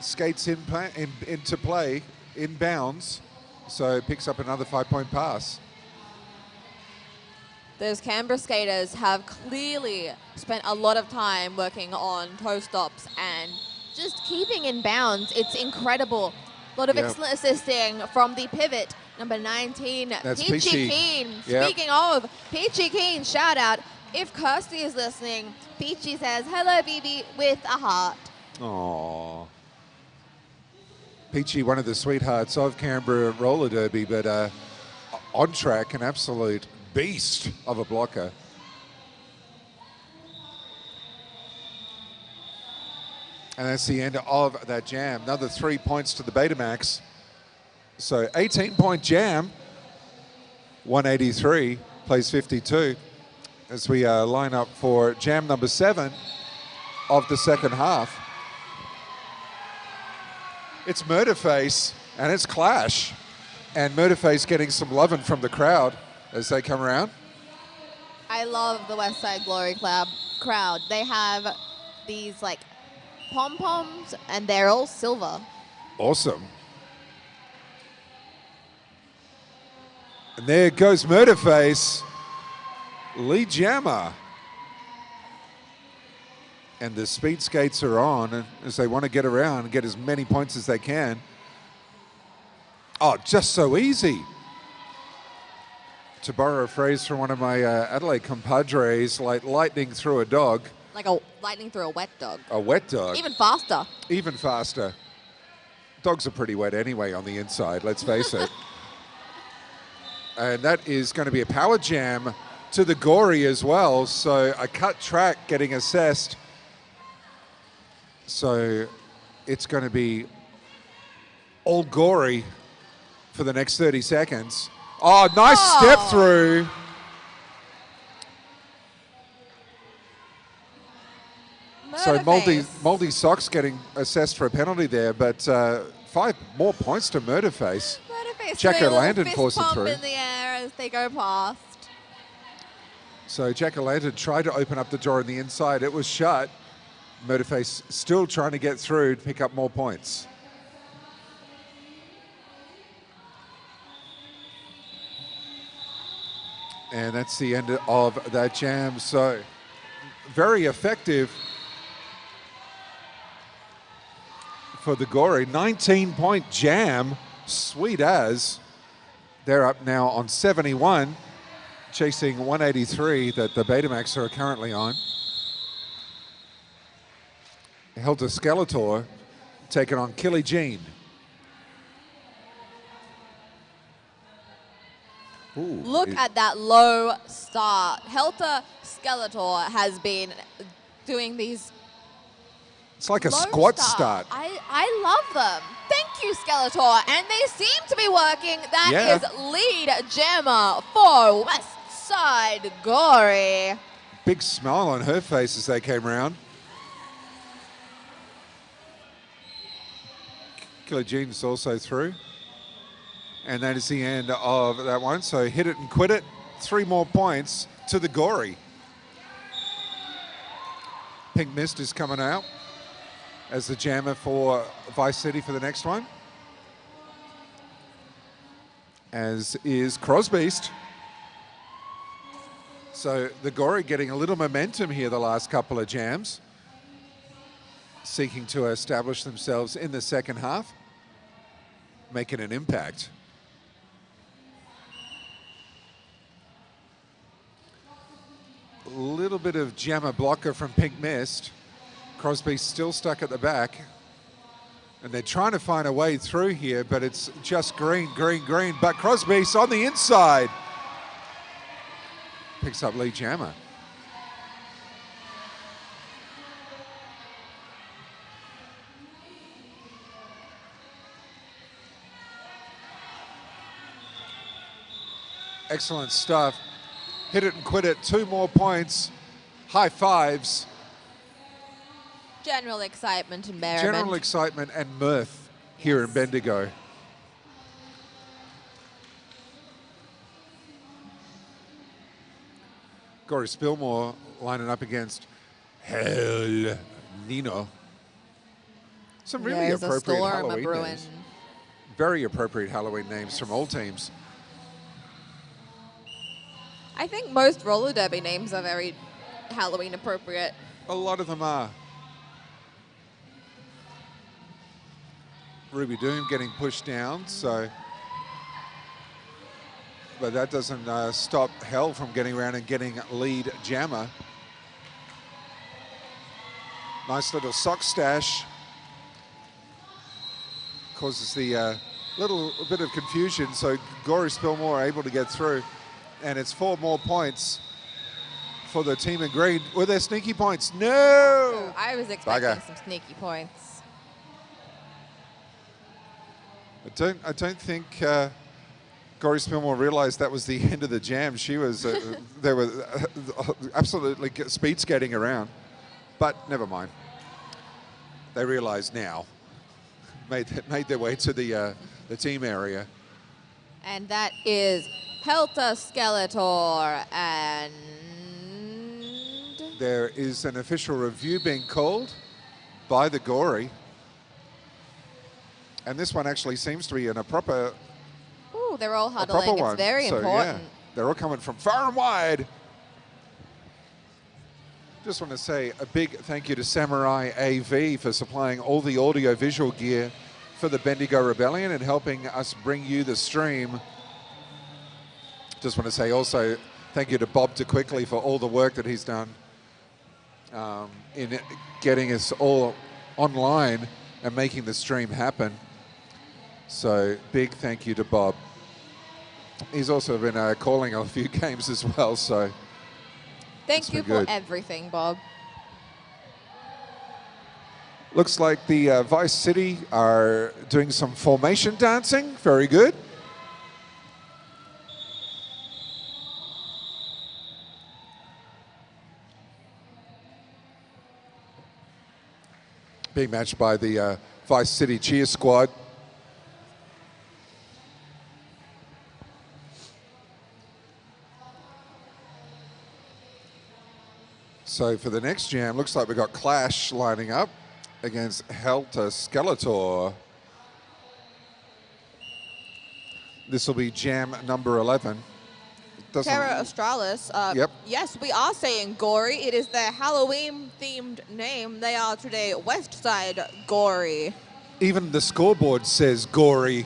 skates into play, in bounds. So picks up another 5-point pass. Those Canberra skaters have clearly spent a lot of time working on toe stops and just keeping in bounds. It's incredible. A lot of Yep. excellent assisting from the pivot, number 19, That's Peachy Peachy. Keen. Yep. Speaking of Peachy Keen, shout out. If Kirsty is listening, Peachy says, hello, BB, with a heart. Aww. Peachy, one of the sweethearts of Canberra roller derby, but on track, an absolute beast of a blocker. And that's the end of that jam. Another 3 points to the Betamax. So 18-point jam, 183, plays 52. As we line up for jam number 7 of the second half. It's Murderface and it's Clash. And Murderface getting some loving from the crowd as they come around. I love the West Side Glory crowd. They have these like pom-poms and they're all silver. Awesome. And there goes Murderface. Lee Jammer. And the speed skates are on as they want to get around and get as many points as they can. Oh, just so easy. To borrow a phrase from one of my Adelaide compadres, like lightning through a dog. Like a lightning through a wet dog. A wet dog. Even faster. Even faster. Dogs are pretty wet anyway on the inside, let's face it. And that is going to be a power jam to the gory as well. So a cut track getting assessed. So it's going to be all gory for the next 30 seconds. Oh, nice step through. So Moldy Socks getting assessed for a penalty there, but 5 more points to Murderface. Murderface Jacko doing a Landon fist forced it pump through. in the air as they go past. So Jack-O-Lantern tried to open up the door on the inside. It was shut. Murderface still trying to get through to pick up more points. And that's the end of that jam. So very effective for the Gory. 19-point jam, sweet as. They're up now on 71, chasing 183 that the Betamax are currently on. Helter Skeletor taking on Killy Jean. Ooh, Look at that low start. Helter Skeletor has been doing these it's like a low squat start. I love them. Thank you, Skeletor. And they seem to be working. That Yeah. is lead jammer for West Side Gory. Big smile on her face as they came around. Killer Jean's also through. And that is the end of that one. So hit it and quit it. 3 more points to the Gory. Pink Mist is coming out as the jammer for Vice City for the next one. As is Crosbeast. So the Gory getting a little momentum here the last couple of jams. Seeking to establish themselves in the second half. Making an impact. A little bit of jammer blocker from Pink Mist. Crosby's still stuck at the back. And they're trying to find a way through here, but it's just green, green, green. But Crosby's on the inside. Picks up Lee Jammer. Excellent stuff. Hit it and quit it. 2 more points. High fives. General excitement and merriment. General excitement and mirth here in Bendigo. Gory Spillmore lining up against Hell Nino. Some really There's a appropriate storm Halloween a-brewing. names. Very appropriate Halloween names from all teams. I think most roller derby names are very Halloween appropriate. A lot of them are. Ruby Doom getting pushed down, so. But that doesn't stop Hell from getting around and getting lead jammer. Nice little sock stash. Causes the little bit of confusion, so Gory Spillmore able to get through. And it's 4 more points for the team in green. Were there sneaky points? No! I was expecting Bugger. some sneaky points. I don't think Gory Spillmore realized that was the end of the jam. She was, they were absolutely speed skating around. But never mind. They realize now. Made their way to the team area. And that is Helter Skeletor, and There is an official review being called by the Gory. And this one actually seems to be in a proper ooh, they're all a huddling. proper It's one. very So, important. yeah, they're all coming from far and wide. Just want to say a big thank you to Samurai AV for supplying all the audio-visual gear for the Bendigo Rebellion and helping us bring you the stream. Just want to say also thank you to Bob DeQuickly for all the work that he's done in getting us all online and making the stream happen. So big thank you to Bob. He's also been calling a few games as well, so Thank you been for good. everything, Bob. Looks like the Vice City are doing some formation dancing. Very good. Being matched by the Vice City cheer squad. So for the next jam, looks like we've got Clash lining up against Helter Skeletor. This will be jam number 11. Doesn't- Terra Australis. Yep. Yes, we are saying Gory. It is their Halloween-themed name. They are today Westside Gory. Even the scoreboard says Gory,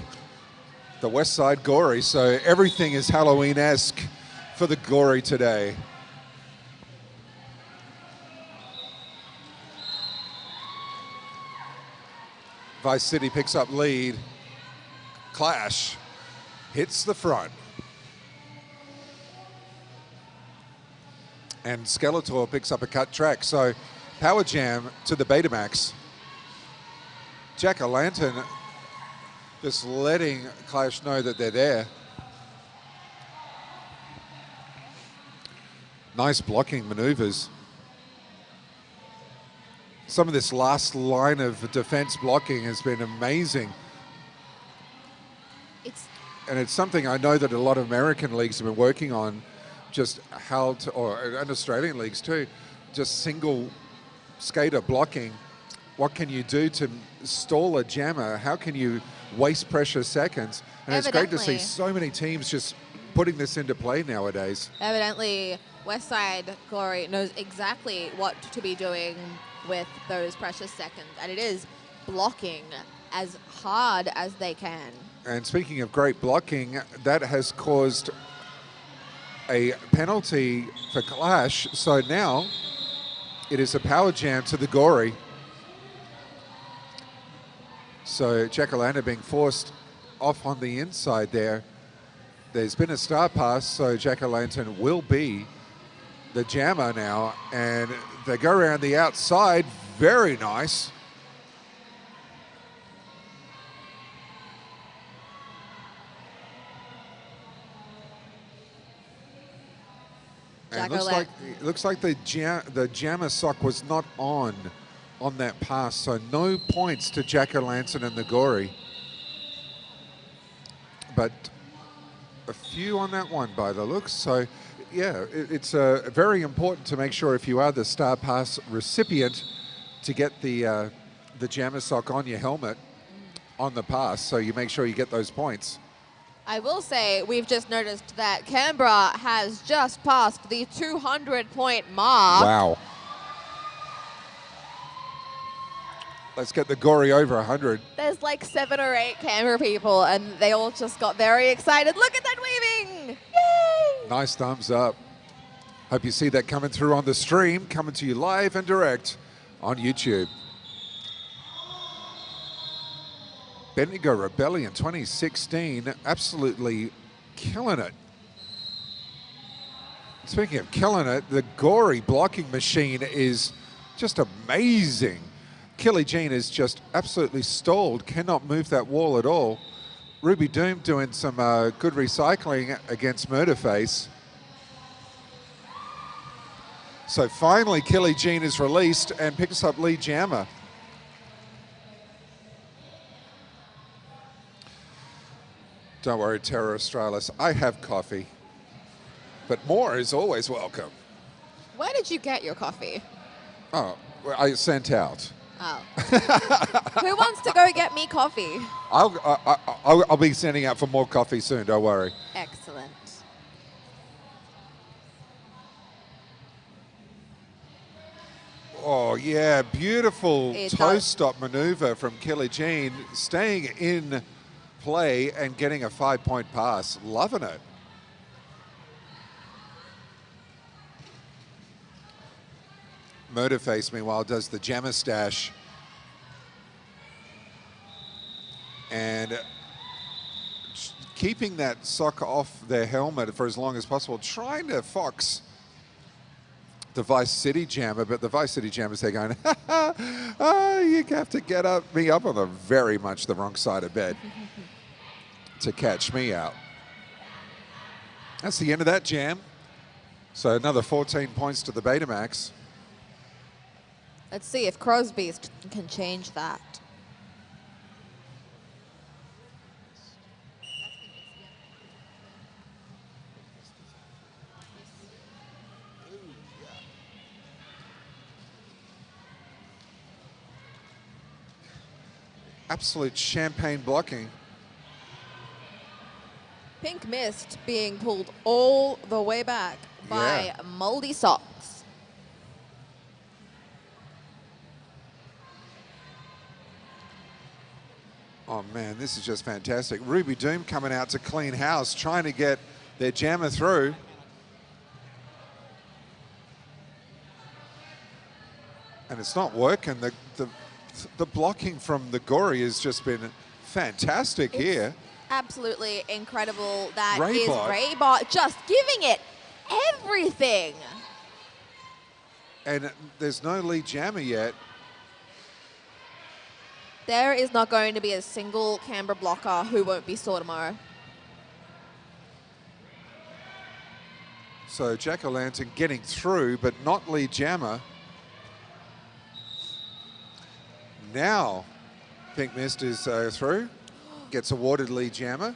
the West Side Gory, so everything is Halloween-esque for the Gory today. Vice City picks up lead. Clash hits the front. And Skeletor picks up a cut track, so Power Jam to the Betamax. Jack-o'-lantern just letting Clash know that they're there. Nice blocking maneuvers. Some of this last line of defense blocking has been amazing. And it's something I know that a lot of American leagues have been working on, just how to, and Australian leagues too, just single skater blocking. What can you do to stall a jammer? How can you waste precious seconds? And it's great to see Evidently. so many teams just putting this into play nowadays. Evidently, Westside Glory knows exactly what to be doing with those precious seconds, and it is blocking as hard as they can. And speaking of great blocking, that has caused a penalty for Clash. So now it is a power jam to the Gory. So Jack-o'-lantern being forced off on the inside there. There's been a star pass, so Jack-o'-lantern will be the jammer now. And they go around the outside. Very nice. And it looks like the jammer sock was not on that pass, so no points to Jack-o'-lantern and the Gory. But a few on that one by the looks. So yeah, it's very important to make sure if you are the star pass recipient to get the jammer sock on your helmet on the pass, so you make sure you get those points. I will say we've just noticed that Canberra has just passed the 200-point mark. Wow. Let's get the gory over 100. There's like 7 or 8 camera people, and they all just got very excited. Look at that weaving! Yay! Nice thumbs up. Hope you see that coming through on the stream, coming to you live and direct on YouTube. Bendigo Rebellion 2016, absolutely killing it. Speaking of killing it, the gory blocking machine is just amazing. Killy Jean is just absolutely stalled, cannot move that wall at all. Ruby Doom doing some good recycling against Murderface. So finally, Killy Jean is released and picks up Lee Jammer. Don't worry, Terror Australis, I have coffee, but more is always welcome. Where did you get your coffee? Oh, well, I sent out. Oh. Who wants to go get me coffee? I'll be sending out for more coffee soon, don't worry. Excellent. Oh yeah, beautiful It toe does. stop maneuver from Killy Jean, staying in play and getting a 5-point pass. Loving it. Murderface, meanwhile, does the jammer stash. And keeping that sock off their helmet for as long as possible, trying to fox the Vice City Jammer, but the Vice City Jammers, they're going, oh, you have to get me up on the very much the wrong side of bed to catch me out. That's the end of that jam. So another 14 points to the Betamax. Let's see if Crosby's can change that. Absolute champagne blocking. Pink Mist being pulled all the way back by Moldy Socks. Oh man, this is just fantastic. Ruby Doom coming out to clean house, trying to get their jammer through. And it's not working. The blocking from the gory has just been fantastic here. Absolutely incredible. That Raybot. is Raybot just giving it everything. And there's no lead jammer yet. There is not going to be a single Canberra blocker who won't be sore tomorrow. So Jack-O-Lantern getting through, but not lead jammer. Now, Pink Mist is through, gets awarded lead jammer.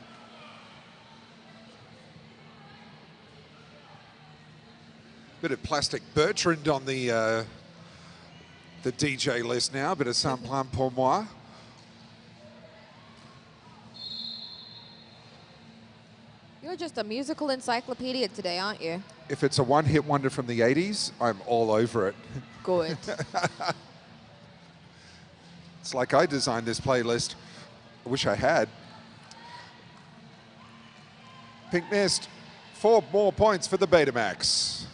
Bit of Plastic Bertrand on the DJ list now, bit of Sans Plan pour moi. You're just a musical encyclopedia today, aren't you? If it's a one-hit wonder from the 80s, I'm all over it. Good. It's like I designed this playlist. I wish I had. Pink Mist, 4 more points for the Betamax.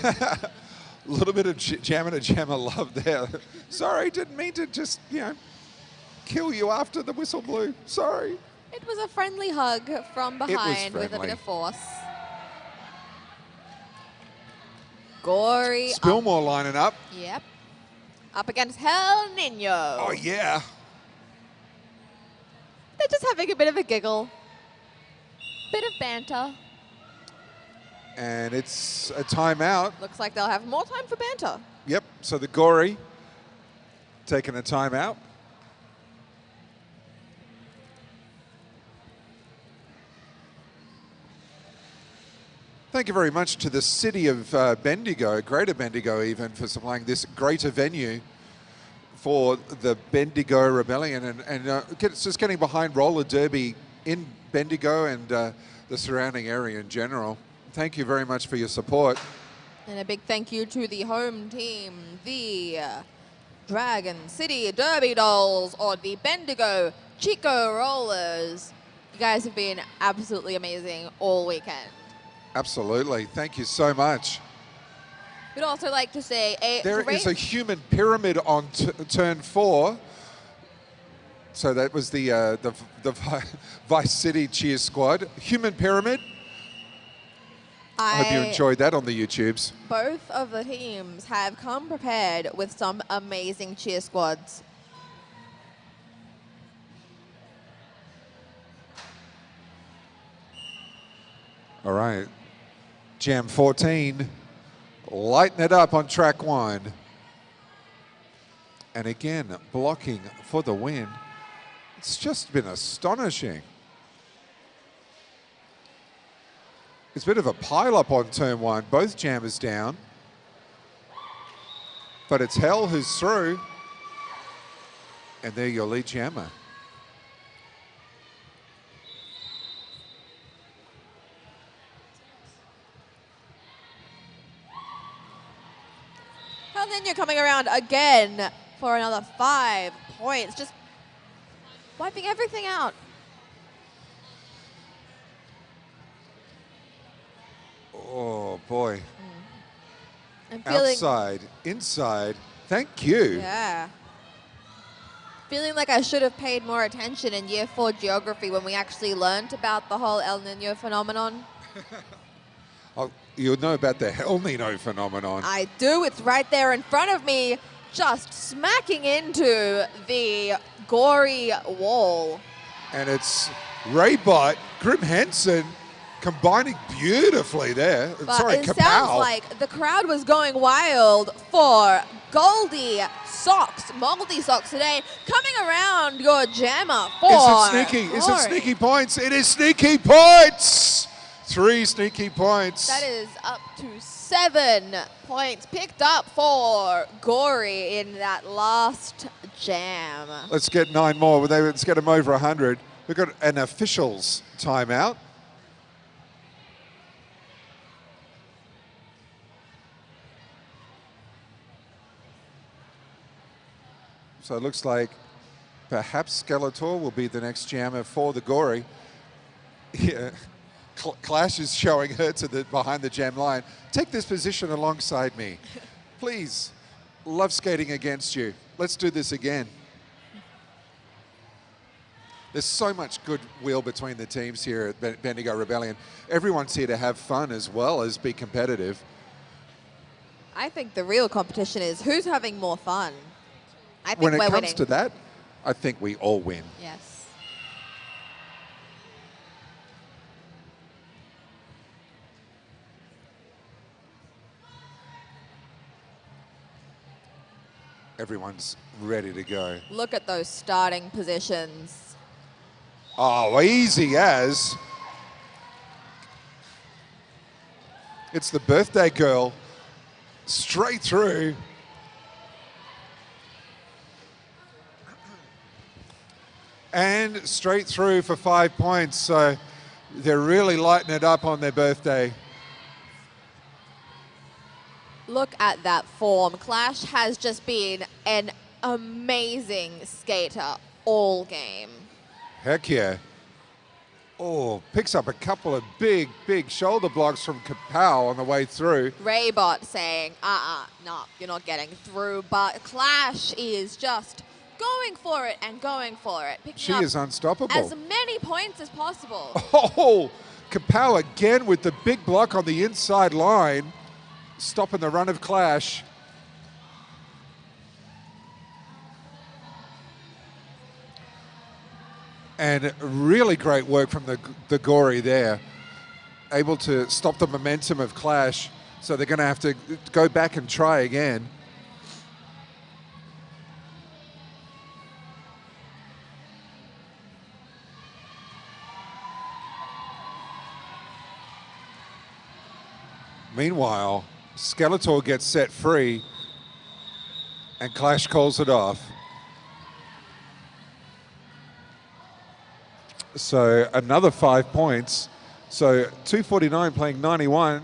A little bit of jammer to jammer love there. Sorry, didn't mean to just, kill you after the whistle blew. Sorry. It was a friendly hug from behind with a friendly. bit of force. Gory. Spillmore lining up. Yep. Up against Hell Nino. Oh, yeah. They're just having a bit of a giggle. Bit of banter. And it's a timeout. Looks like they'll have more time for banter. Yep, so the gory taking a timeout. Thank you very much to the city of Bendigo, Greater Bendigo even, for supplying this greater venue for the Bendigo Rebellion, and just getting behind roller derby in Bendigo and the surrounding area in general. Thank you very much for your support. And a big thank you to the home team, the Dragon City Derby Dolls, or the Bendigo Chico Rollers. You guys have been absolutely amazing all weekend. Absolutely. Thank you so much. We'd also like to say There is a human pyramid on turn 4. So that was the Vice City cheer squad. Human pyramid. I hope you enjoyed that on the YouTubes. Both of the teams have come prepared with some amazing cheer squads. All right. Jam 14. Lighten it up on track 1. And again, blocking for the win. It's just been astonishing. It's a bit of a pile-up on turn 1. Both jammers down. But it's Hell who's through. And they're your lead jammer. And then you're coming around again for another 5 points. Just wiping everything out. Oh, boy. I'm feeling, outside, inside. Thank you. yeah. Feeling like I should have paid more attention in Year 4 geography when we actually learned about the whole El Nino phenomenon. Oh, you'll know about the El Nino phenomenon. I do. It's right there in front of me, just smacking into the gory wall. And it's Raybot, Grim Henson combining beautifully there. But Sorry, it Kapow. sounds like the crowd was going wild for Goldie Socks, Moldy Socks today, coming around your jammer for Is it sneaky? Is it Glory. sneaky points? It is sneaky points! 3 sneaky points. That is up to 7 points picked up for Gory in that last jam. Let's get 9 more. Let's get them over 100. We've got an officials timeout. So it looks like perhaps Skeletor will be the next jammer for the Gory. Yeah. Clash is showing her to the behind the jam line. Take this position alongside me. Please. Love skating against you. Let's do this again. There's so much goodwill between the teams here at Bendigo Rebellion. Everyone's here to have fun as well as be competitive. I think the real competition is who's having more fun. I think When it we're comes winning. to that, I think we all win. Yes. Everyone's ready to go. Look at those starting positions. Oh, easy as. It's the birthday girl. Straight through. And straight through for 5 points. So they're really lighting it up on their birthday. Look at that form. Clash has just been an amazing skater all game. Heck yeah. Oh, picks up a couple of big shoulder blocks from Kapow on the way through. Raybot saying, no, you're not getting through. But Clash is just going for it and going for it. Picking She up is unstoppable. as many points as possible. Oh, Kapow again with the big block on the inside line, stopping the run of Clash. And really great work from the Gory there. Able to stop the momentum of Clash, so they're going to have to go back and try again. Meanwhile, Skeletor gets set free. And Clash calls it off. So another 5 points. So 249 playing 91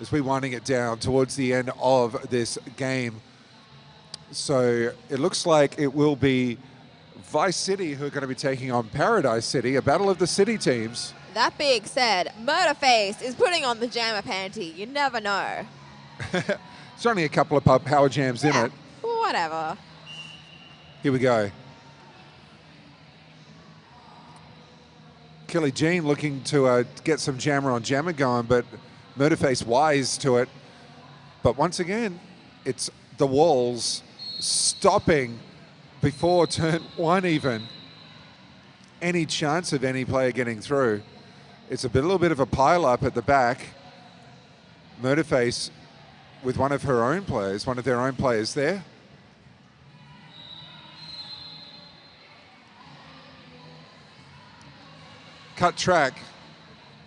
as we're winding it down towards the end of this game. So it looks like it will be Vice City who are going to be taking on Paradise City, a battle of the city teams. That being said, Murderface is putting on the jammer panty. You never know. There's only a couple of power jams in it. Whatever. Here we go. Kelly Jean looking to get some jammer on jammer going, but Murderface wise to it. But once again, it's the walls stopping before turn one even. Any chance of any player getting through. It's a little bit of a pile up at the back. Murderface with one of their own players there. Cut track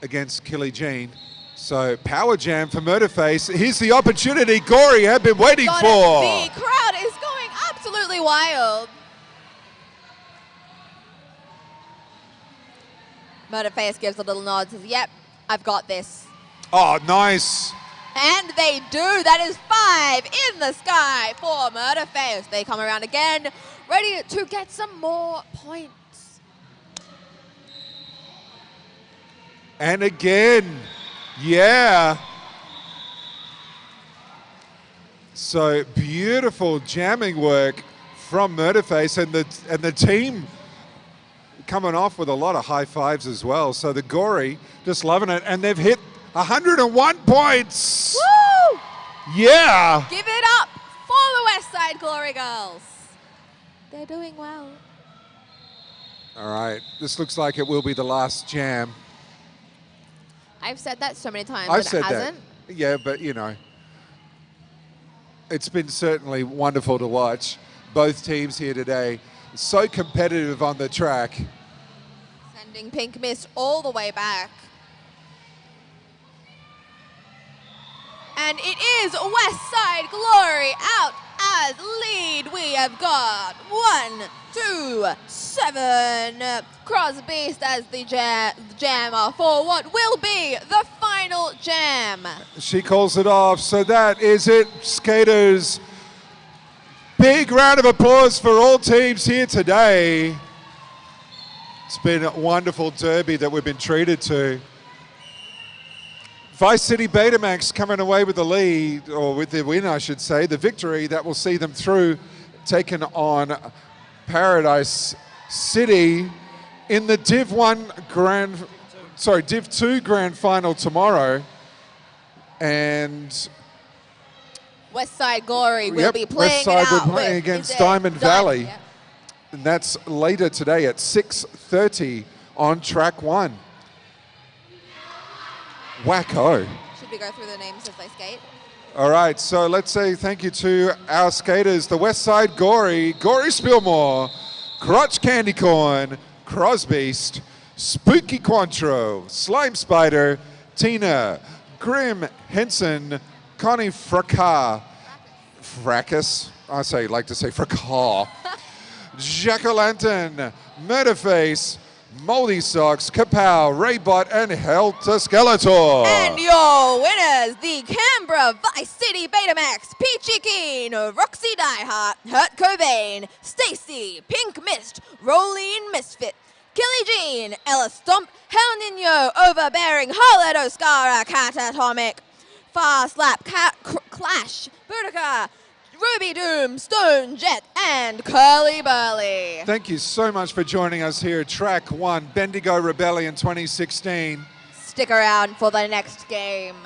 against Killy Jean. So power jam for Murderface. Here's the opportunity Gory had been waiting for. The crowd is going absolutely wild. Murderface gives a little nod, says, yep, I've got this. Oh, nice. And they do. That is 5 in the sky for Murderface. They come around again, ready to get some more points. And again, yeah. So beautiful jamming work from Murderface and the team coming off with a lot of high fives as well. So the Gory just loving it, and they've hit 101 points. Woo! Yeah. Give it up for the West Side Glory Girls. They're doing well. All right, this looks like it will be the last jam. I've said that so many times, I've but said it hasn't. that. Yeah, but you know, it's been certainly wonderful to watch. Both teams here today, so competitive on the track. Sending Pink Mist all the way back. And it is West Side Glory out as lead. We have got 1, 2, 7. Crossbeast as the jammer for what will be the final jam. She calls it off, so that is it, skaters. Big round of applause for all teams here today. It's been a wonderful derby that we've been treated to. Vice City Betamax coming away with the lead, or with the win, I should say, the victory that will see them through, taking on Paradise City in the Div 2 grand final tomorrow. And West Side Glory will be playing West Side it out will playing with against Diamond Valley. Yep. And that's later today at 6:30 on track 1. Wacko. Should we go through the names as they skate? All right, so let's say thank you to our skaters, the West Side Gory, Gory Spillmore, Crotch Candy Corn, Crossbeast, Spooky Quantro, Slime Spider, Tina, Grim Henson, Connie Fracas, I like to say Fracas, Jack-O-Lantern, Murderface, Moldy Socks, Kapow, Raybot, and Helter Skeletor. And your winners, the Canberra Vice City Betamax, Peachy Keen, Roxy Diehart, Hurt Cobain, Stacy, Pink Mist, Rolling Misfit, Killy Jean, Ella Stomp, Hell Nino, Overbearing, Harlot Oscara, Catatomic, Fast Lap, Clash, Boudica, Ruby Doom, Stone Jet, and Curly Burley. Thank you so much for joining us here at Track 1, Bendigo Rebellion 2016. Stick around for the next game.